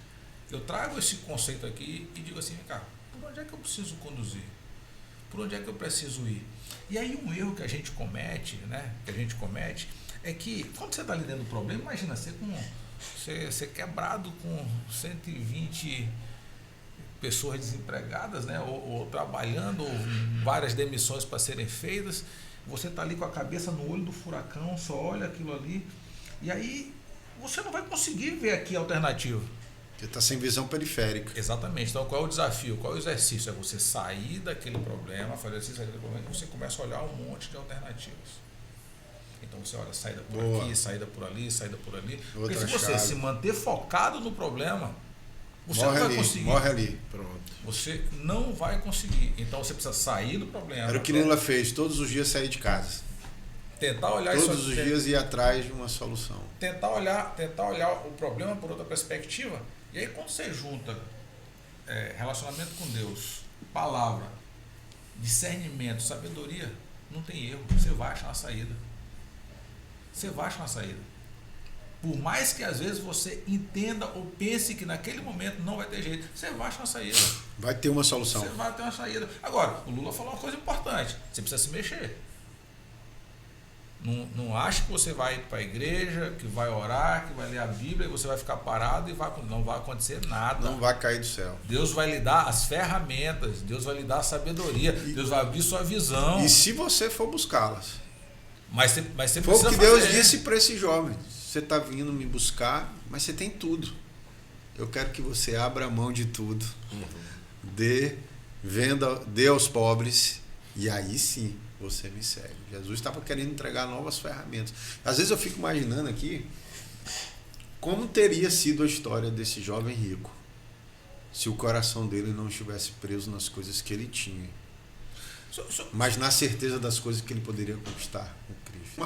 C: eu trago esse conceito aqui e digo assim: cara, por onde é que eu preciso conduzir? Por onde é que eu preciso ir? E aí um erro que a gente comete, né? É que quando você está lidando com o problema, imagina você quebrado com 120 pessoas desempregadas, né? Ou trabalhando, ou várias demissões para serem feitas. Você está ali com a cabeça no olho do furacão, só olha aquilo ali, e aí você não vai conseguir ver aqui a alternativa.
A: Você está sem visão periférica.
C: Exatamente. Então, qual é o desafio? Qual é o exercício? É você sair daquele problema, fazer exercício daquele problema, e você começa a olhar um monte de alternativas. Então, você olha saída por aqui, saída por ali, saída por ali. Porque se você se manter focado no problema, você não vai conseguir.
A: Morre ali. Pronto.
C: Você não vai conseguir. Então, você precisa sair do problema.
A: Era o que Lula fez, todos os dias sair de casa.
C: Tentar olhar
A: todos os dias ir atrás de uma solução.
C: Tentar olhar o problema por outra perspectiva. E aí, quando você junta relacionamento com Deus, palavra, discernimento, sabedoria, não tem erro. Você vai achar uma saída. Você vai achar uma saída. Por mais que às vezes você entenda ou pense que naquele momento não vai ter jeito, você vai achar uma saída.
A: Vai ter uma solução.
C: Você vai ter uma saída. Agora, o Lula falou uma coisa importante: você precisa se mexer. Não ache que você vai para a igreja, que vai orar, que vai ler a Bíblia e você vai ficar parado e não vai acontecer nada.
A: Não vai cair do céu.
C: Deus vai lhe dar as ferramentas, Deus vai lhe dar a sabedoria, Deus vai abrir sua visão.
A: E se você for buscá-las?
C: Mas você precisa
A: fazer. Foi o que Deus disse para esse jovem: você está vindo me buscar, mas você tem tudo. Eu quero que você abra a mão de tudo, dê aos pobres, e aí sim você me segue. Jesus estava querendo entregar novas ferramentas. Às vezes eu fico imaginando aqui como teria sido a história desse jovem rico se o coração dele não estivesse preso nas coisas que ele tinha, mas na certeza das coisas que ele poderia conquistar com Cristo.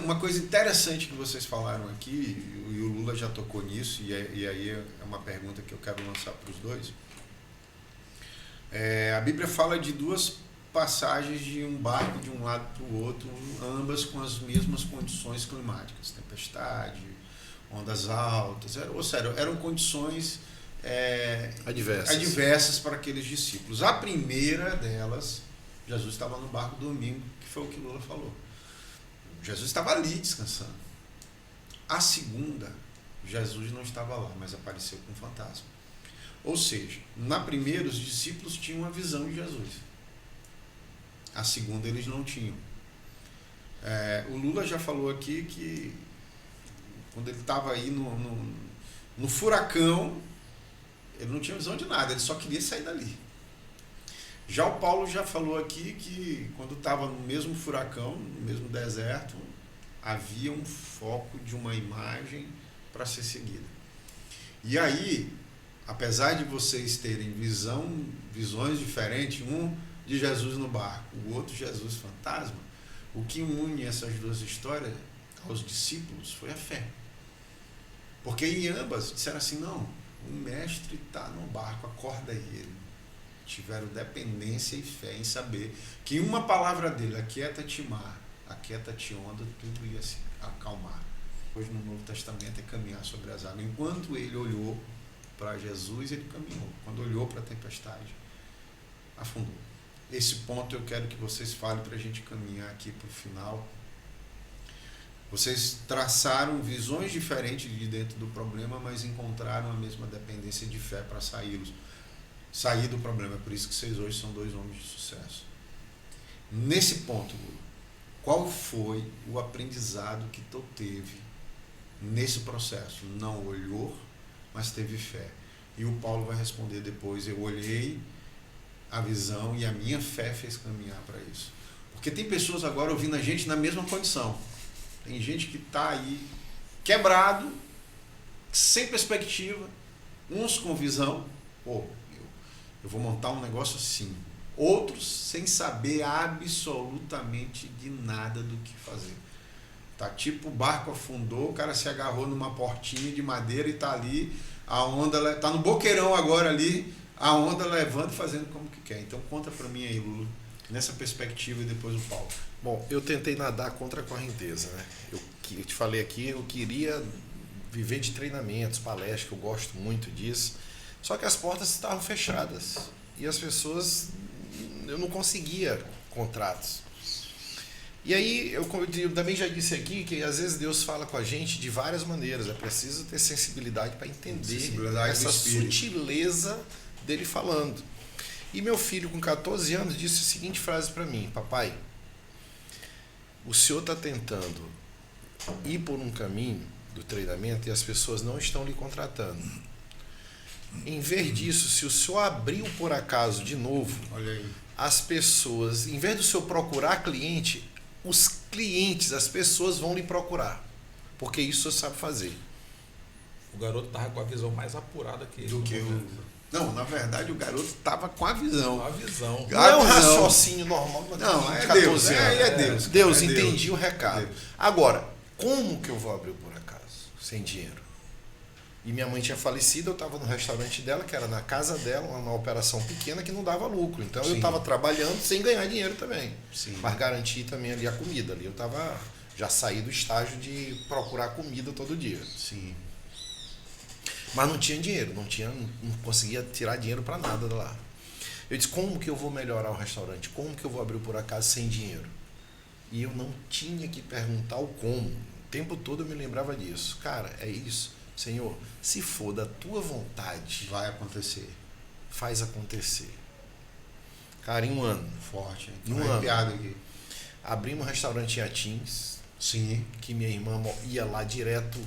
A: Uma coisa interessante que vocês falaram aqui, e o Lula já tocou nisso, e aí é uma pergunta que eu quero lançar para os dois. A Bíblia fala de duas passagens de um barco de um lado para o outro, ambas com as mesmas condições climáticas: tempestade, ondas altas, eram condições adversas para aqueles discípulos. A primeira delas, Jesus estava no barco dormindo, que foi o que Lula falou. Jesus estava ali descansando. A segunda, Jesus não estava lá, mas apareceu com um fantasma. Ou seja, na primeira os discípulos tinham uma visão de Jesus. A segunda eles não tinham. O Lula já falou aqui que quando ele estava aí no furacão, ele não tinha visão de nada, ele só queria sair dali. Já o Paulo já falou aqui que quando estava no mesmo furacão, no mesmo deserto, havia um foco de uma imagem para ser seguida. E aí, apesar de vocês terem visões diferentes, um de Jesus no barco, o outro Jesus fantasma, o que une essas duas histórias aos discípulos foi a fé. Porque em ambas disseram assim, não, o mestre está no barco, acorda ele. Tiveram dependência e fé em saber que uma palavra dele, aquieta-te mar, aquieta-te onda, tudo ia se acalmar. Hoje no Novo Testamento é caminhar sobre as águas. Enquanto ele olhou para Jesus, ele caminhou. Quando olhou para a tempestade, afundou. Esse ponto eu quero que vocês falem para a gente caminhar aqui para o final. Vocês traçaram visões diferentes de dentro do problema, mas encontraram a mesma dependência de fé para sair do problema. É por isso que vocês hoje são dois homens de sucesso. Nesse ponto, Lula, qual foi o aprendizado que tu teve nesse processo? Não olhou, mas teve fé. E o Paulo vai responder depois, eu olhei a visão e a minha fé fez caminhar para isso. Porque tem pessoas agora ouvindo a gente na mesma condição. Tem gente que está aí quebrado, sem perspectiva, uns com visão, eu vou montar um negócio assim. Outros sem saber absolutamente de nada do que fazer. Tá tipo o barco afundou, o cara se agarrou numa portinha de madeira e tá ali, a onda tá no boqueirão agora ali, a onda levando e fazendo como que quer. Então conta para mim aí, Lula, nessa perspectiva e depois o Paulo.
B: Bom, eu tentei nadar contra a correnteza, né? Eu te falei aqui, eu queria viver de treinamentos, palestras, que eu gosto muito disso. Só que as portas estavam fechadas e as pessoas, eu não conseguia contratos. E aí, eu também já disse aqui que às vezes Deus fala com a gente de várias maneiras. É preciso ter sensibilidade para entender essa sutileza dele falando. E meu filho, com 14 anos, disse a seguinte frase para mim: papai, o senhor está tentando ir por um caminho do treinamento e as pessoas não estão lhe contratando. Em vez disso, se o senhor abriu por acaso de novo,
A: olha aí,
B: as pessoas, em vez do senhor procurar cliente, os clientes, as pessoas vão lhe procurar. Porque isso o senhor sabe fazer.
C: O garoto estava com a visão mais apurada que ele.
A: Do que Não, na verdade o garoto estava com a visão.
C: A visão.
B: Não é um raciocínio normal.
A: Não, é Deus. É Deus.
B: Deus, entendi o recado. Agora, como que eu vou abrir por acaso? Sem dinheiro. E minha mãe tinha falecido, eu estava no restaurante dela, que era na casa dela, uma operação pequena que não dava lucro. Então eu estava trabalhando sem ganhar dinheiro também.
A: Sim.
B: Mas garantir também ali a comida. Ali eu estava já saí do estágio de procurar comida todo dia.
A: Sim.
B: Mas não tinha dinheiro, não conseguia tirar dinheiro para nada de lá. Eu disse, como que eu vou melhorar o restaurante? Como que eu vou abrir por acaso sem dinheiro? E eu não tinha que perguntar o como. O tempo todo eu me lembrava disso. Cara, é isso. Senhor, se for da tua vontade,
A: vai acontecer.
B: Faz acontecer. Cara, em um ano.
A: Forte, hein?
B: Em um ano.
A: Aqui.
B: Abrimos um restaurante em Atins.
A: Sim.
B: Que minha irmã ia lá direto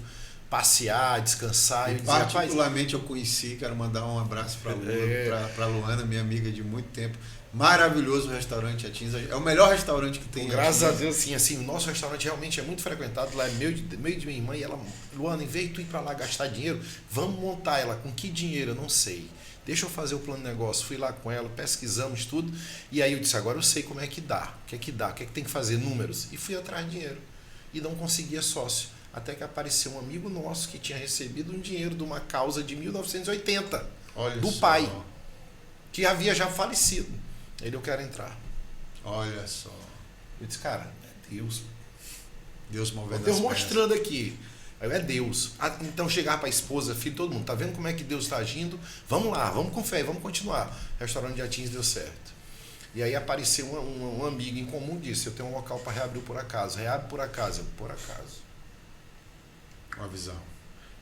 B: passear, descansar.
A: E particularmente eu conheci, quero mandar um abraço para Luana, minha amiga de muito tempo. Maravilhoso o restaurante Atins. É o melhor restaurante que tem.
B: Graças a Deus, sim, assim, o nosso restaurante realmente é muito frequentado. Lá é meio de minha irmã e ela, Luana, em vez de tu ir para lá gastar dinheiro, vamos montar ela. Com que dinheiro? Eu não sei. Deixa eu fazer o plano de negócio. Fui lá com ela, pesquisamos tudo. E aí eu disse, agora eu sei como é que dá. O que é que dá? O que é que tem que fazer? Números. E fui atrás de dinheiro. E não conseguia sócio. Até que apareceu um amigo nosso que tinha recebido um dinheiro de uma causa de 1980.
A: Olha
B: do
A: só.
B: pai. Que havia já falecido. Ele, eu quero entrar.
A: Olha só.
B: Eu disse, cara, é Deus.
A: Deus movendo
B: Deus
A: as
B: mostrando aqui. Aí é Deus. Então chegar para a esposa, filho, todo mundo, tá vendo como é que Deus está agindo? Vamos lá, vamos com fé, vamos continuar. O restaurante de Atins deu certo. E aí apareceu um amigo em comum e disse, eu tenho um local para reabrir por acaso. Reabre por acaso. Por acaso.
A: Uma visão.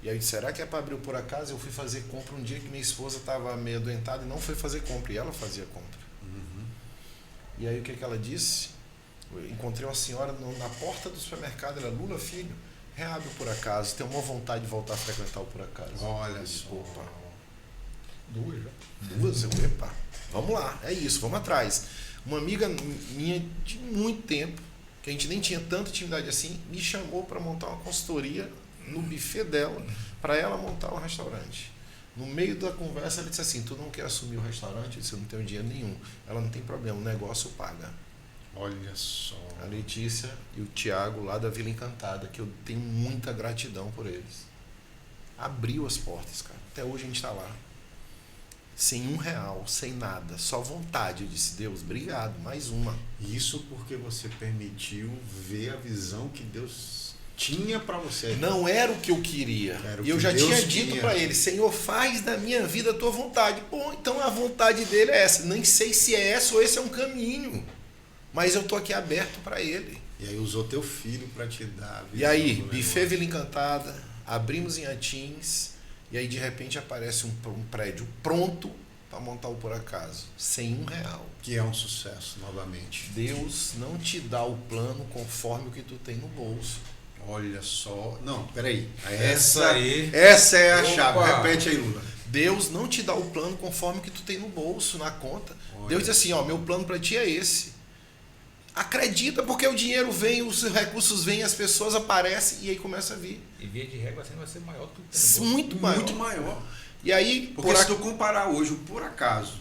B: E aí, será que é para abrir por acaso? Eu fui fazer compra um dia que minha esposa estava meio adoentada e não foi fazer compra, e ela fazia compra. E aí o que ela disse? Eu encontrei uma senhora na porta do supermercado, ela, Lula, filho, reabre o por acaso, tenho uma vontade de voltar a frequentar o por acaso.
A: Olha só.
B: Opa.
C: Duas já.
B: Duas, eu, epa, vamos lá, é isso, vamos atrás. Uma amiga minha de muito tempo, que a gente nem tinha tanta intimidade assim, me chamou para montar uma consultoria no buffet dela, para ela montar um restaurante. No meio da conversa, ela disse assim, tu não quer assumir o restaurante? Eu disse, eu não tenho dinheiro nenhum. Ela, não tem problema, o negócio paga.
A: Olha só.
B: A Letícia e o Tiago, lá da Vila Encantada, que eu tenho muita gratidão por eles. Abriu as portas, cara. Até hoje a gente está lá. Sem R$1, sem nada, só vontade. Eu disse, Deus, obrigado, mais uma.
A: Isso porque você permitiu ver a visão que Deus tinha para você.
B: Não era o que eu queria. E eu já tinha dito para ele, Senhor, faz da minha vida a tua vontade. Bom, então a vontade dele é essa. Nem sei se é essa ou esse é um caminho. Mas eu tô aqui aberto para ele.
A: E aí usou teu filho para te dar a visão.
B: E aí, buffet Vila Encantada, abrimos em Antins, e aí de repente aparece um prédio pronto para montar o por acaso, sem R$1.
A: Que é um sucesso, novamente.
B: Deus não te dá o plano conforme o que tu tem no bolso.
A: Olha só. Não, peraí.
C: Essa aí.
A: Essa é a
C: Opa.
A: chave. Repete aí, Lula.
B: Deus não te dá o plano conforme o que tu tem no bolso, na conta.
A: Olha.
B: Deus diz assim, ó, meu plano para ti é esse. Acredita, porque o dinheiro vem, os recursos vêm, as pessoas aparecem e aí começa a vir.
C: E via de regra assim vai ser maior do que tem no bolso.
B: Muito maior.
A: Muito maior.
B: E aí,
A: Porque se tu comparar hoje o por acaso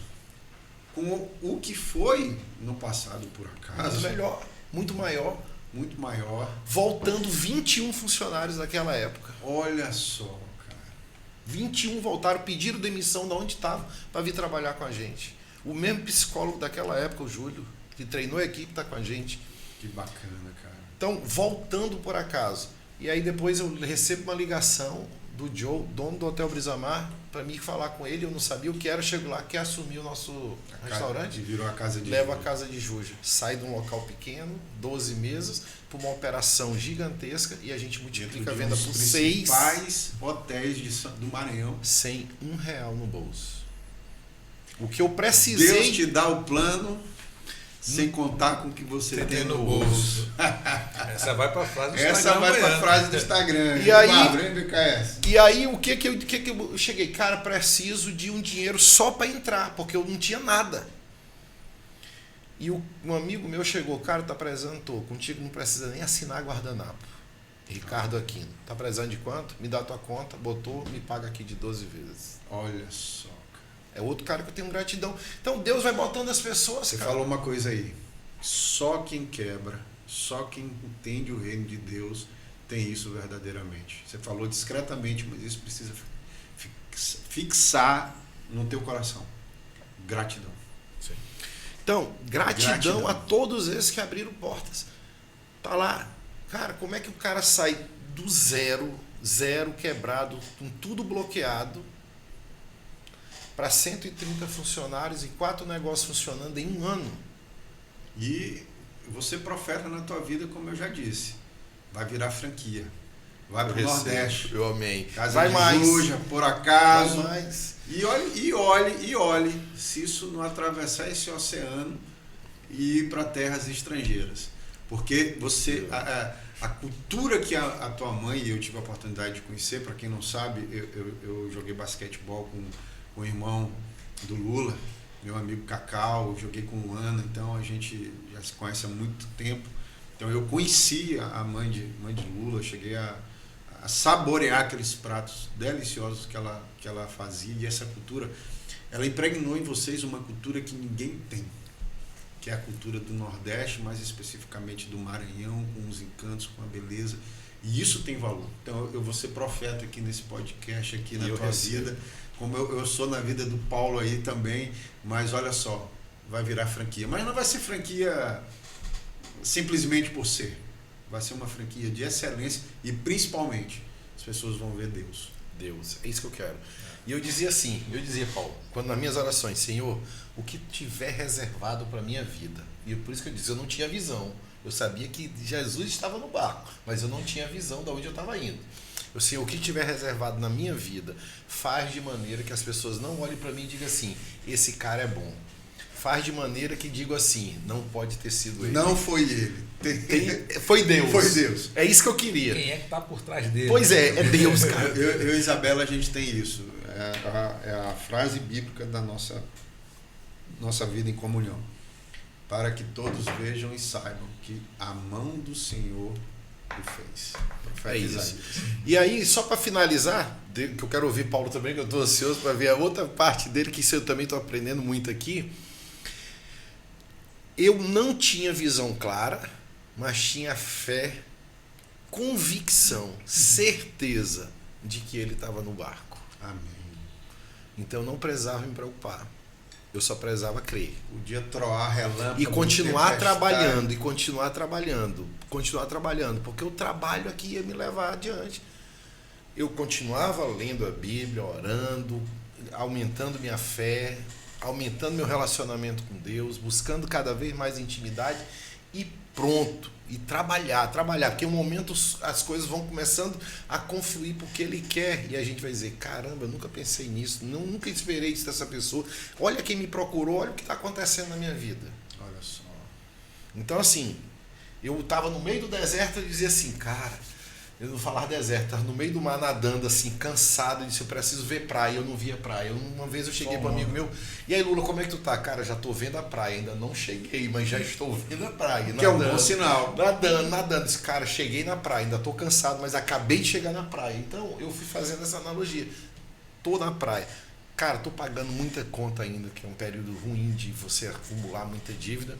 A: com o que foi no passado por acaso,
B: melhor, muito maior.
A: muito maior.
B: Voltando 21 funcionários daquela época.
A: Olha só, cara.
B: 21 voltaram, pediram demissão de onde estavam para vir trabalhar com a gente. O mesmo psicólogo daquela época, o Júlio, que treinou a equipe, está com a gente.
A: Que bacana, cara.
B: Então, voltando por acaso. E aí depois eu recebo uma ligação do Joe, dono do Hotel Brisamar, para mim falar com ele. Eu não sabia o que era, chego lá, quer assumir o nosso restaurante.
A: E virou a casa de
B: Leva a
A: Juja.
B: casa de Juja. Sai de um local pequeno, 12 mesas, para uma operação gigantesca e a gente multiplica a venda por 6
A: principais hotéis do Maranhão.
B: sem R$1 no bolso. O que eu precisei.
A: Deus te dá o plano sem contar com o que você tem no bolso.
C: Essa vai para a frase do
A: Essa
C: Instagram
A: vai para
C: amanhã.
A: a frase do Instagram.
B: E aí-
A: Bárbara, hein, BKS?
B: E aí, o que eu cheguei? Cara, preciso de um dinheiro só para entrar, porque eu não tinha nada. E um amigo meu chegou, cara, tá precisando, tô contigo, não precisa nem assinar guardanapo. Ricardo Aquino, tá precisando de quanto? Me dá tua conta, botou, me paga aqui de 12 vezes.
A: Olha só, cara.
B: É outro cara que eu tenho gratidão. Então Deus vai botando as pessoas,
A: Você
B: cara.
A: falou uma coisa aí. Só quem quebra, só quem entende o reino de Deus tem isso verdadeiramente. Você falou discretamente, mas isso precisa fixar no teu coração. Gratidão.
B: Então, gratidão
A: Gratidão.
B: a todos esses que abriram portas. Tá lá. Cara, como é que o cara sai do zero quebrado, com tudo bloqueado, para 130 funcionários e 4 negócios funcionando em um ano?
A: E você profeta na tua vida, como eu já disse. Vai virar franquia. Vai para o Nordeste.
B: Eu amei.
A: Casa
B: Vai
A: de
B: mais.
A: Juja, por acaso.
B: Vai mais.
A: E olhe se isso não atravessar esse oceano e ir para terras estrangeiras. Porque você, a cultura que a tua mãe, e eu tive a oportunidade de conhecer, para quem não sabe, eu joguei basquetebol com o irmão do Lula, meu amigo Cacau, joguei com o Ana, então a gente já se conhece há muito tempo. Então eu conheci a mãe de Lula, cheguei a saborear aqueles pratos deliciosos que ela fazia, e essa cultura, ela impregnou em vocês uma cultura que ninguém tem, que é a cultura do Nordeste, mais especificamente do Maranhão, com os encantos, com a beleza, e isso tem valor. Então eu vou ser profeta aqui nesse podcast, aqui na tua vida, como eu sou na vida do Paulo aí também, mas olha só, vai virar franquia, mas não vai ser franquia simplesmente por ser. Vai ser uma franquia de excelência e principalmente as pessoas vão ver Deus.
B: Deus, é isso que eu quero. E eu dizia assim, Paulo, quando nas minhas orações, Senhor, o que tiver reservado para a minha vida. E por isso que eu disse, eu não tinha visão. Eu sabia que Jesus estava no barco, mas eu não tinha visão de onde eu estava indo. O que tiver reservado na minha vida, faz de maneira que as pessoas não olhem para mim e digam assim, esse cara é bom. Faz de maneira que digam assim, não pode ter sido ele.
A: Não foi ele.
B: Foi Deus.
A: Foi Deus.
B: É isso que eu queria.
C: Quem é que está por trás dele?
B: Pois é Deus, cara.
A: Eu e Isabela, a gente tem isso. É a frase bíblica da nossa vida em comunhão. Para que todos vejam e saibam que a mão do Senhor o fez. Profeta Isaías.
B: E aí, só para finalizar, que eu quero ouvir Paulo também, que eu estou ansioso para ver a outra parte dele, que isso eu também estou aprendendo muito aqui. Eu não tinha visão clara, mas tinha fé, convicção, certeza de que ele estava no barco.
A: Amém.
B: Então eu não precisava me preocupar. Eu só precisava crer.
A: Podia troar relâmpago.
B: E continuar trabalhando, continuar trabalhando, porque o trabalho aqui ia me levar adiante. Eu continuava lendo a Bíblia, orando, aumentando minha fé, aumentando meu relacionamento com Deus, buscando cada vez mais intimidade e pronto. E trabalhar, porque um momento as coisas vão começando a confluir porque ele quer. E a gente vai dizer, caramba, eu nunca pensei nisso, nunca esperei isso dessa pessoa. Olha quem me procurou, olha o que está acontecendo na minha vida.
A: Olha só.
B: Então assim, eu estava no meio do deserto e dizia assim, cara, eu não falar deserto, estava no meio do mar nadando assim, cansado, e disse, eu preciso ver praia, eu não via praia. Uma vez eu cheguei para um amigo meu, e aí Lula, como é que tu tá? Cara, já estou vendo a praia, ainda não cheguei, mas já estou vendo a praia.
A: Que é um bom sinal.
B: Nadando. Disse, cara, cheguei na praia, ainda estou cansado, mas acabei de chegar na praia. Então eu fui fazendo essa analogia. Tô na praia. Cara, tô pagando muita conta ainda, que é um período ruim de você acumular muita dívida,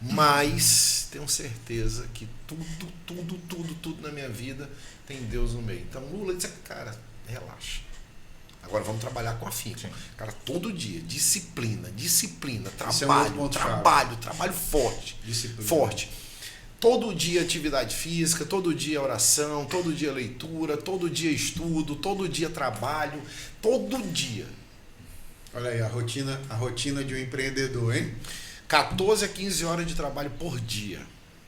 B: mas tenho certeza que tudo na minha vida tem Deus no meio. Então Lula disse, cara, relaxa. Agora vamos trabalhar com afinco. Cara, todo dia, disciplina, trabalho forte.
A: Disciplina.
B: Forte. Todo dia atividade física, todo dia oração, todo dia leitura, todo dia estudo, todo dia trabalho, todo dia.
A: Olha aí, a rotina de um empreendedor, hein?
B: 14 a 15 horas de trabalho por dia.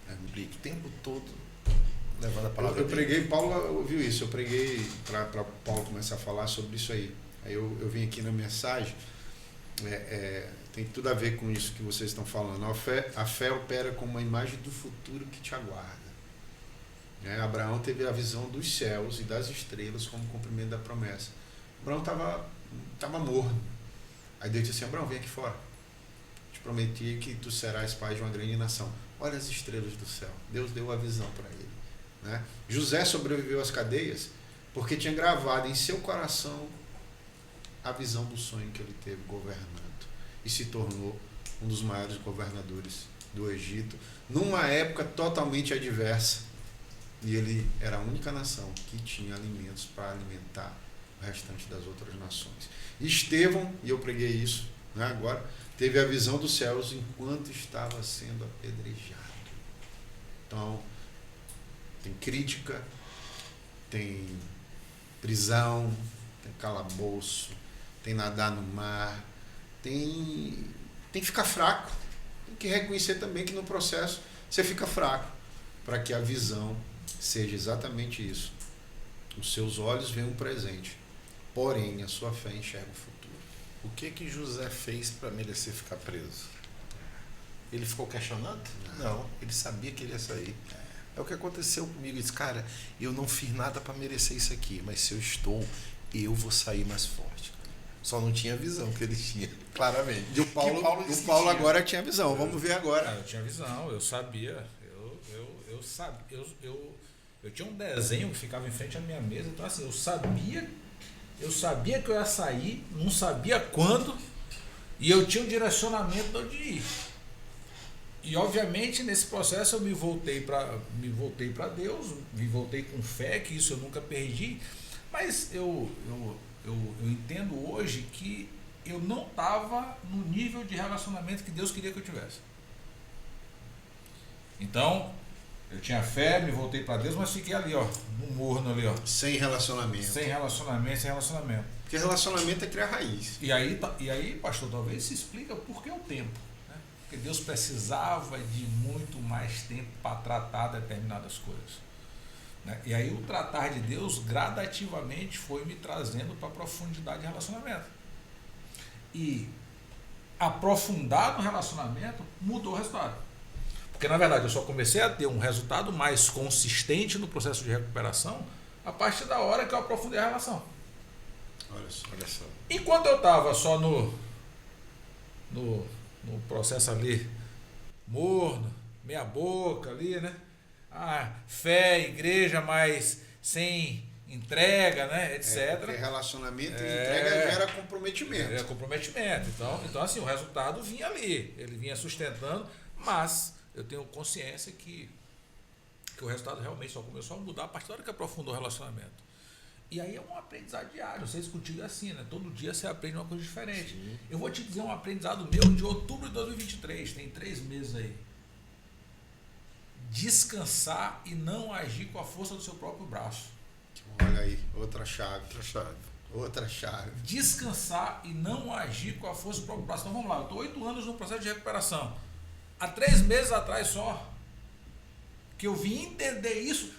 B: O tempo todo levando a palavra.
A: Eu preguei, Paulo ouviu isso, eu preguei para Paulo começar a falar sobre isso aí. Aí eu vim aqui na mensagem, tem tudo a ver com isso que vocês estão falando. A fé opera como uma imagem do futuro que te aguarda. Abraão teve a visão dos céus e das estrelas como cumprimento da promessa. Abraão estava morno. Aí Deus disse assim, Abraão, vem aqui fora. Te prometi que tu serás pai de uma grande nação. Olha as estrelas do céu. Deus deu a visão para ele. José sobreviveu às cadeias porque tinha gravado em seu coração a visão do sonho que ele teve governando. E se tornou um dos maiores governadores do Egito, numa época totalmente adversa. E ele era a única nação que tinha alimentos para alimentar o restante das outras nações. Estevão, e eu preguei isso agora, teve a visão dos céus enquanto estava sendo apedrejado. Então, tem crítica, tem prisão, tem calabouço, tem nadar no mar, tem que ficar fraco. Tem que reconhecer também que no processo você fica fraco, para que a visão seja exatamente isso. Os seus olhos veem um presente, porém a sua fé enxerga o futuro.
B: O que José fez para merecer ficar preso? Ele ficou questionando? Não, ele sabia que ele ia sair. É o que aconteceu comigo. Ele disse, cara, eu não fiz nada para merecer isso aqui, mas se eu estou, eu vou sair mais forte. Só não tinha a visão que ele tinha, claramente.
A: E o Paulo agora tinha visão. Vamos ver agora.
C: Eu tinha visão, eu sabia. Eu tinha um desenho que ficava em frente à minha mesa, então assim, eu sabia que eu ia sair, não sabia quando, e eu tinha um direcionamento de onde ir. E obviamente nesse processo eu me voltei para Deus, me voltei com fé, que isso eu nunca perdi, mas eu entendo hoje que eu não estava no nível de relacionamento que Deus queria que eu tivesse. Então, eu tinha fé, me voltei para Deus, mas fiquei ali, no morno ali,
A: Sem relacionamento.
C: Sem relacionamento.
A: Porque relacionamento é criar raiz.
C: E aí, pastor, talvez se explica por que o tempo. Né? Porque Deus precisava de muito mais tempo para tratar determinadas coisas. né? E aí o tratar de Deus gradativamente foi me trazendo para a profundidade de relacionamento. E aprofundar no relacionamento mudou o resultado. Porque na verdade eu só comecei a ter um resultado mais consistente no processo de recuperação a partir da hora que eu aprofundei a relação.
A: Olha só.
C: Enquanto eu estava só no processo ali morno, meia boca ali, né? Fé, igreja, mas sem entrega, né? Etc.
A: Porque relacionamento e entrega gera comprometimento.
C: É comprometimento. Então, assim, o resultado vinha ali. Ele vinha sustentando, mas eu tenho consciência que o resultado realmente só começou a mudar a partir da hora que aprofundou o relacionamento. E aí é um aprendizado diário. Vocês contigo é assim, né? Todo dia você aprende uma coisa diferente. Sim. Eu vou te dizer um aprendizado meu de outubro de 2023. Tem 3 meses aí. Descansar e não agir com a força do seu próprio braço.
A: Olha aí, outra chave.
C: Descansar e não agir com a força do próprio braço. Então vamos lá, eu estou 8 anos no processo de recuperação. Há 3 meses atrás só, que eu vim entender isso.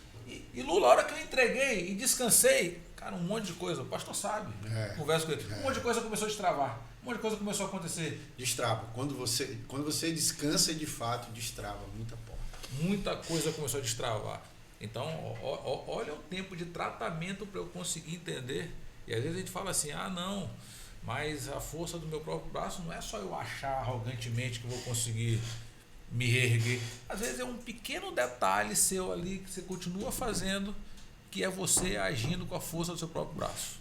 C: E Lula, a hora que eu entreguei e descansei, cara, um monte de coisa, o pastor sabe, conversa com ele, um monte de coisa começou a destravar, um monte de coisa começou a acontecer.
A: Destrava, quando você descansa de fato, destrava muita porta.
C: Muita coisa começou a destravar. Então, olha o tempo de tratamento para eu conseguir entender. E às vezes a gente fala assim, não, mas a força do meu próprio braço não é só eu achar arrogantemente que vou conseguir me reerguer. Às vezes é um pequeno detalhe seu ali que você continua fazendo, que é você agindo com a força do seu próprio braço.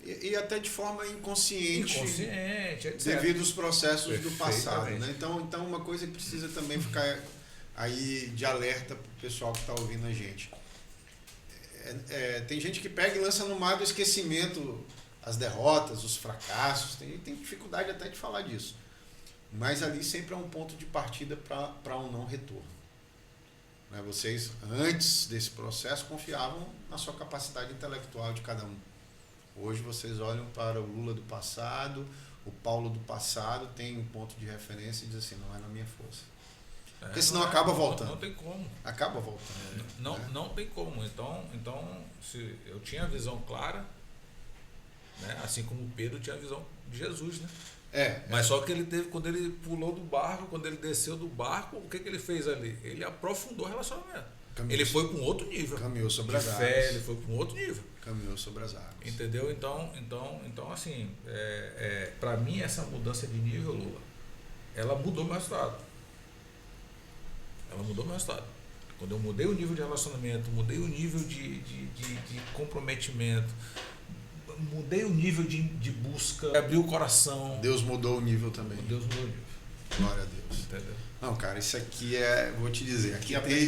A: E até de forma inconsciente
C: etc.
A: Devido aos processos do passado. Né? Então uma coisa que precisa também ficar aí de alerta para o pessoal que está ouvindo a gente. Tem gente que pega e lança no mar do esquecimento as derrotas, os fracassos. Tem dificuldade até de falar disso. Mas ali sempre é um ponto de partida para um não retorno. Né? Vocês, antes desse processo, confiavam na sua capacidade intelectual de cada um. Hoje vocês olham para o Lula do passado, o Paulo do passado, tem um ponto de referência e dizem assim, não é na minha força. Porque senão acaba voltando.
C: Não tem como.
A: Acaba voltando.
C: Não tem como. Então, se eu tinha a visão clara, né? Assim como Pedro tinha a visão de Jesus, né? Mas só que ele teve, quando ele pulou do barco, quando ele desceu do barco, o que ele fez ali? Ele aprofundou o relacionamento. Ele foi para um outro nível.
A: Caminhou sobre as águas.
C: Ele foi para um outro nível.
A: Caminhou sobre as águas.
C: Entendeu? Então assim, para mim essa mudança de nível, Lula, ela mudou meu resultado. Quando eu mudei o nível de relacionamento, mudei o nível de comprometimento, mudei o nível de busca, abriu o coração.
A: Deus mudou o nível também.
C: Deus mudou o nível.
A: Glória a Deus.
C: Entendeu?
A: Não, cara, isso aqui vou te dizer,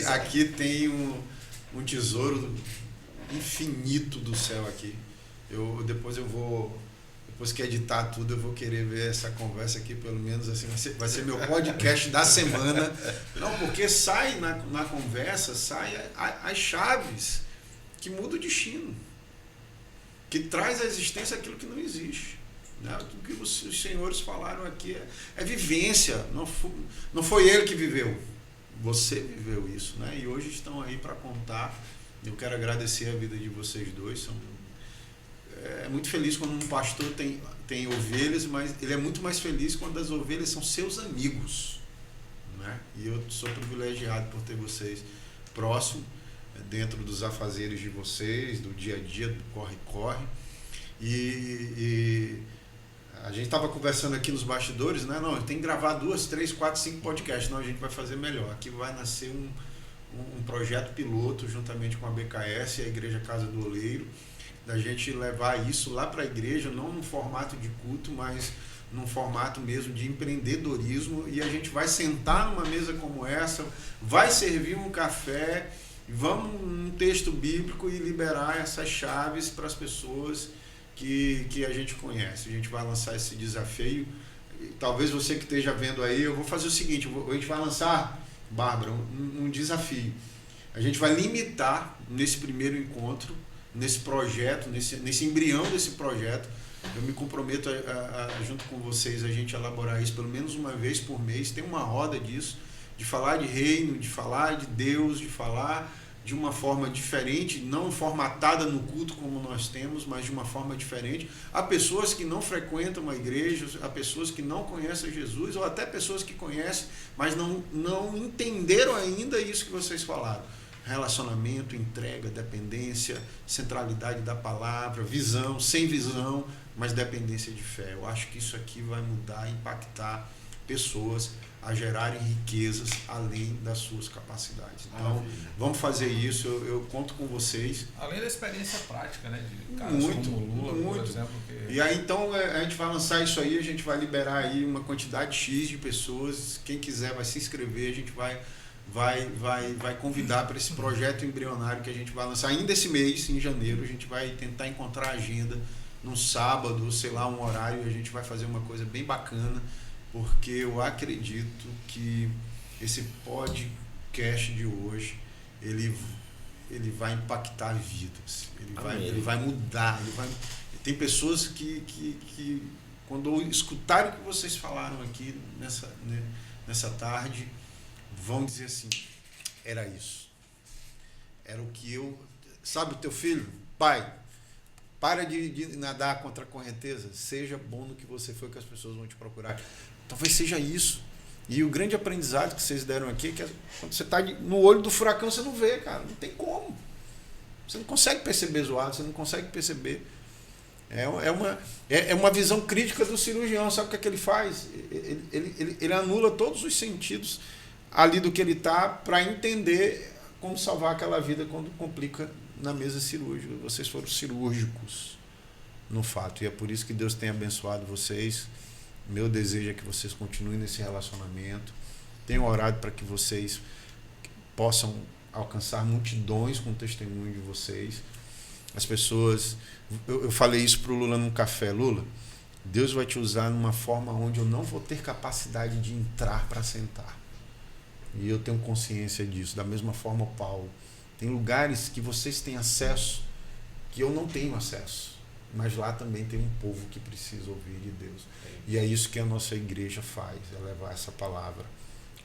A: aqui tem um tesouro infinito do céu aqui. Depois que editar tudo, eu vou querer ver essa conversa aqui, pelo menos assim, vai ser meu podcast da semana. Não, porque sai na conversa, as chaves que mudam o destino, que traz à existência aquilo que não existe. Né? O que os senhores falaram aqui é vivência, não foi ele que viveu, você viveu isso. Né? E hoje estão aí para contar. Eu quero agradecer a vida de vocês dois. É muito feliz quando um pastor tem ovelhas, mas ele é muito mais feliz quando as ovelhas são seus amigos. Né? E eu sou privilegiado por ter vocês próximo, dentro dos afazeres de vocês, do dia a dia, do corre-corre. E a gente estava conversando aqui nos bastidores, né? Não, tem que gravar 2, 3, 4, 5 podcasts, não, a gente vai fazer melhor. Aqui vai nascer um projeto piloto juntamente com a BKS e a Igreja Casa do Oleiro, da gente levar isso lá para a igreja, não num formato de culto, mas num formato mesmo de empreendedorismo, e a gente vai sentar numa mesa como essa, vai servir um café, vamos num texto bíblico e liberar essas chaves para as pessoas que a gente conhece. A gente vai lançar esse desafio. Talvez você que esteja vendo aí, eu vou fazer o seguinte, a gente vai lançar, Bárbara, um desafio. A gente vai limitar nesse primeiro encontro, nesse projeto, nesse embrião desse projeto. Eu me comprometo junto com vocês, a gente elaborar isso pelo menos uma vez por mês. Tem uma roda disso, de falar de reino, de falar de Deus, de falar de uma forma diferente, não formatada no culto como nós temos, mas de uma forma diferente. Há pessoas que não frequentam a igreja, há pessoas que não conhecem Jesus, ou até pessoas que conhecem, mas não entenderam ainda isso que vocês falaram. Relacionamento, entrega, dependência, centralidade da palavra, visão, sem visão, mas dependência de fé. Eu acho que isso aqui vai mudar, impactar pessoas a gerarem riquezas além das suas capacidades. Então, vamos fazer isso, eu conto com vocês.
C: Além da experiência prática, né? De caras
A: Muito,
C: como o Lula,
A: muito.
C: por exemplo. Que...
A: E aí, então, a gente vai lançar isso aí, a gente vai liberar aí uma quantidade X de pessoas. Quem quiser vai se inscrever, a gente vai convidar para esse projeto embrionário que a gente vai lançar ainda esse mês, em janeiro. A gente vai tentar encontrar a agenda num sábado, sei lá, um horário, a gente vai fazer uma coisa bem bacana, porque eu acredito que esse podcast de hoje, ele vai impactar vidas, ele vai mudar, tem pessoas que quando escutarem o que vocês falaram aqui nessa tarde, vão dizer assim, era isso, era o que eu... Sabe o teu filho? Pai, para de nadar contra a correnteza, seja bom no que você foi, que as pessoas vão te procurar. Talvez seja isso. E o grande aprendizado que vocês deram aqui é que quando você está no olho do furacão, você não vê, cara. Não tem como. Você não consegue perceber zoado, você não consegue perceber. É uma visão crítica do cirurgião. Sabe o que ele faz? Ele anula todos os sentidos ali do que ele está para entender como salvar aquela vida quando complica na mesa cirúrgica. Vocês foram cirúrgicos no fato. E é por isso que Deus tem abençoado vocês. Meu desejo é que vocês continuem nesse relacionamento. Tenho orado para que vocês possam alcançar multidões com o testemunho de vocês. As pessoas... Eu falei isso para o Lula num café. Lula, Deus vai te usar numa forma onde eu não vou ter capacidade de entrar para sentar. E eu tenho consciência disso. Da mesma forma, Paulo. Tem lugares que vocês têm acesso que eu não tenho acesso. Mas lá também tem um povo que precisa ouvir de Deus. E é isso que a nossa igreja faz, é levar essa palavra,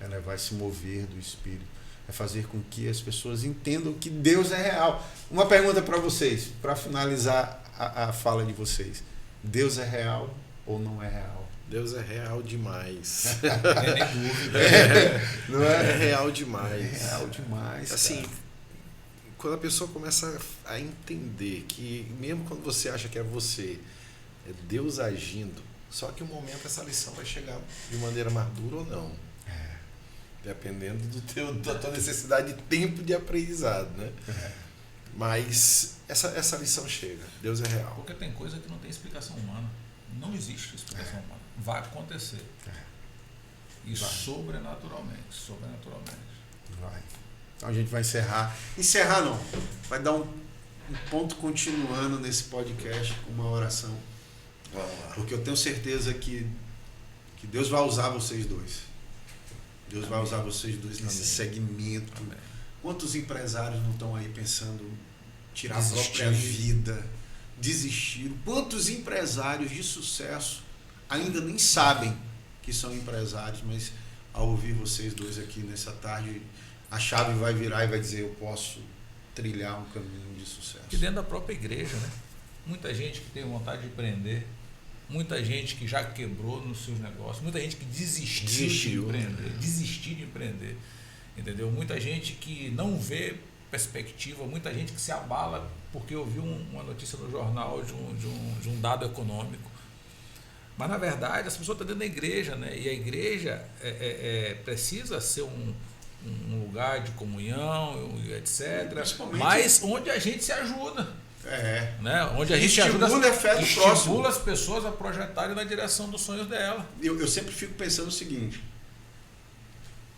A: é levar esse mover do Espírito, é fazer com que as pessoas entendam que Deus é real. Uma pergunta para vocês, para finalizar a fala de vocês. Deus é real ou não é real?
B: Deus é real demais.
C: Não tem nem dúvida.
B: Não é? É real demais.
A: É real demais.
B: Assim,
A: cara.
B: Quando a pessoa começa a entender que mesmo quando você acha que é você, é Deus agindo, só que um momento essa lição vai chegar de maneira mais dura ou não. Dependendo da tua necessidade de tempo de aprendizado, né? Mas essa lição chega. Deus é real.
C: Porque tem coisa que não tem explicação humana. Não existe explicação humana. Vai acontecer. E
A: Vai.
C: sobrenaturalmente.
A: Vai. Então a gente vai encerrar. Encerrar não. Vai dar um ponto continuando nesse podcast com uma oração.
B: Vamos lá.
A: Porque eu tenho certeza que Deus vai usar vocês dois. Deus vai usar vocês dois nesse segmento.
C: Amém.
A: Quantos empresários não estão aí pensando em tirar
C: Desistir.
A: a própria vida, desistiram? Quantos empresários de sucesso ainda nem sabem que são empresários, mas ao ouvir vocês dois aqui nessa tarde, a chave vai virar e vai dizer, eu posso trilhar um caminho de sucesso.
C: E dentro da própria igreja, né? Muita gente que tem vontade de empreender, muita gente que já quebrou nos seus negócios, muita gente que desistiu de empreender, entendeu? Muita gente que não vê perspectiva, muita gente que se abala porque ouviu uma notícia no jornal de um dado econômico. Mas, na verdade, as pessoas estão dentro da igreja, né? E a igreja precisa ser um lugar de comunhão, etc. Mas onde a gente se ajuda. Né? Onde a gente
A: estimula a fé do próximo.
C: Estimula as pessoas a projetarem na direção dos sonhos dela.
A: Eu sempre fico pensando o seguinte: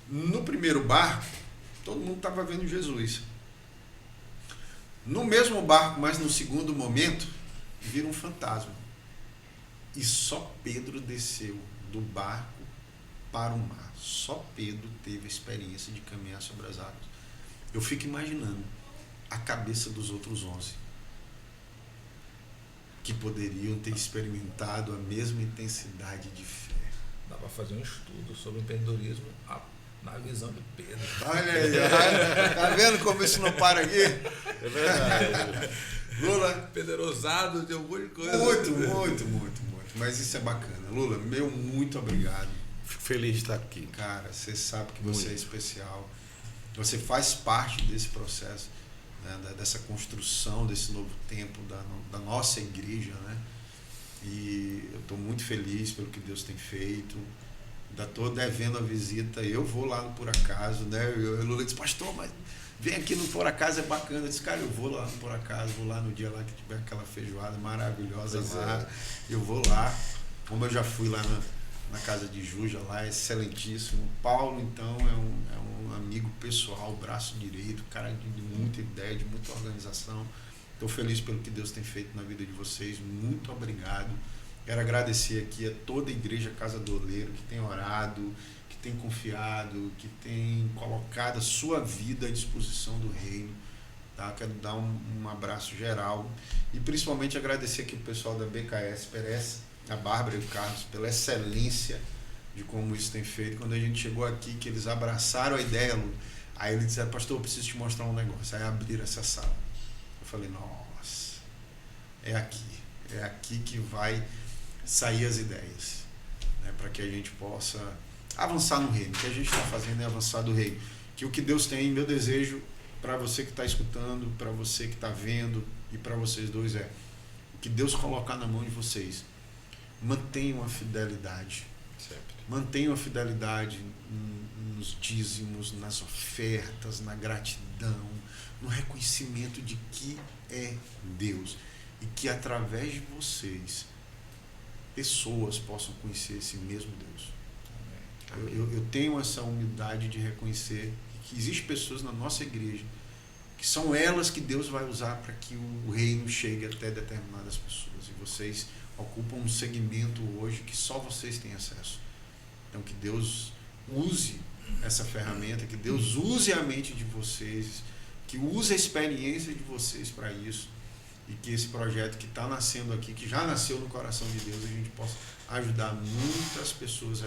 A: no primeiro barco, todo mundo estava vendo Jesus. No mesmo barco, mas no segundo momento, vira um fantasma. E só Pedro desceu do barco para o mar. Só Pedro teve a experiência de caminhar sobre as águas. Eu fico imaginando a cabeça dos outros 11 que poderiam ter experimentado a mesma intensidade de fé.
C: Dá para fazer um estudo sobre o empreendedorismo Na visão do Pedro.
A: Olha aí, tá vendo como isso não para aqui?
B: É verdade.
A: Lula,
C: Poderosado de alguma coisa.
A: muito. Mas isso é bacana. Lula, meu muito obrigado.
B: Fico feliz de estar aqui.
A: Cara, você sabe que você é especial. Você faz parte desse processo, né, dessa construção desse novo tempo da nossa igreja, né? E eu estou muito feliz pelo que Deus tem feito. Ainda estou devendo a visita. Eu vou lá no Por Acaso, né? O Lula disse, pastor, mas vem aqui no Por Acaso, é bacana. Eu disse, cara, eu vou lá no Por Acaso, vou lá no dia lá que tiver aquela feijoada maravilhosa lá. Eu vou lá. Como eu já fui lá na casa de Juja, lá é excelentíssimo. Paulo, então, é um amigo pessoal, braço direito, cara de muita ideia, de muita organização. Estou feliz pelo que Deus tem feito na vida de vocês. Muito obrigado. Quero agradecer aqui a toda a igreja Casa do Oleiro que tem orado, que tem confiado, que tem colocado a sua vida à disposição do reino. Tá? Quero dar um abraço geral e principalmente agradecer aqui o pessoal da BKS Perez, a Bárbara e o Carlos, pela excelência de como isso tem feito. Quando a gente chegou aqui, que eles abraçaram a ideia, Lu, aí eles disseram, pastor, eu preciso te mostrar um negócio. Aí abriram essa sala. Eu falei, nossa, é aqui que vai sair as ideias, né, para que a gente possa avançar no reino. O que a gente está fazendo é avançar do reino. Que o que Deus tem, meu desejo para você que está escutando, para você que está vendo e para vocês dois é o que Deus colocar na mão de vocês. Mantenham a fidelidade.
B: Sempre.
A: Mantenham a fidelidade nos dízimos, nas ofertas, na gratidão, no reconhecimento de que é Deus. E que através de vocês, pessoas possam conhecer esse mesmo Deus. Eu tenho essa humildade de reconhecer que existem pessoas na nossa igreja que são elas que Deus vai usar para que o reino chegue até determinadas pessoas. E vocês ocupam um segmento hoje que só vocês têm acesso. Então que Deus use essa ferramenta, que Deus use a mente de vocês, que use a experiência de vocês para isso, e que esse projeto que está nascendo aqui, que já nasceu no coração de Deus, a gente possa ajudar muitas pessoas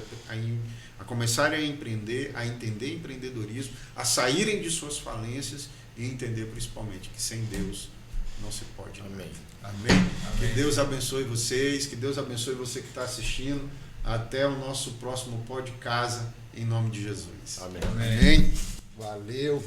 A: a começarem a empreender, a entender empreendedorismo, a saírem de suas falências e entender principalmente que sem Deus não se pode.
B: Amém.
A: Amém? Amém. Que Deus abençoe vocês, que Deus abençoe você que está assistindo. Até o nosso próximo Pod Casa, em nome de Jesus.
B: Amém.
A: Amém. Valeu.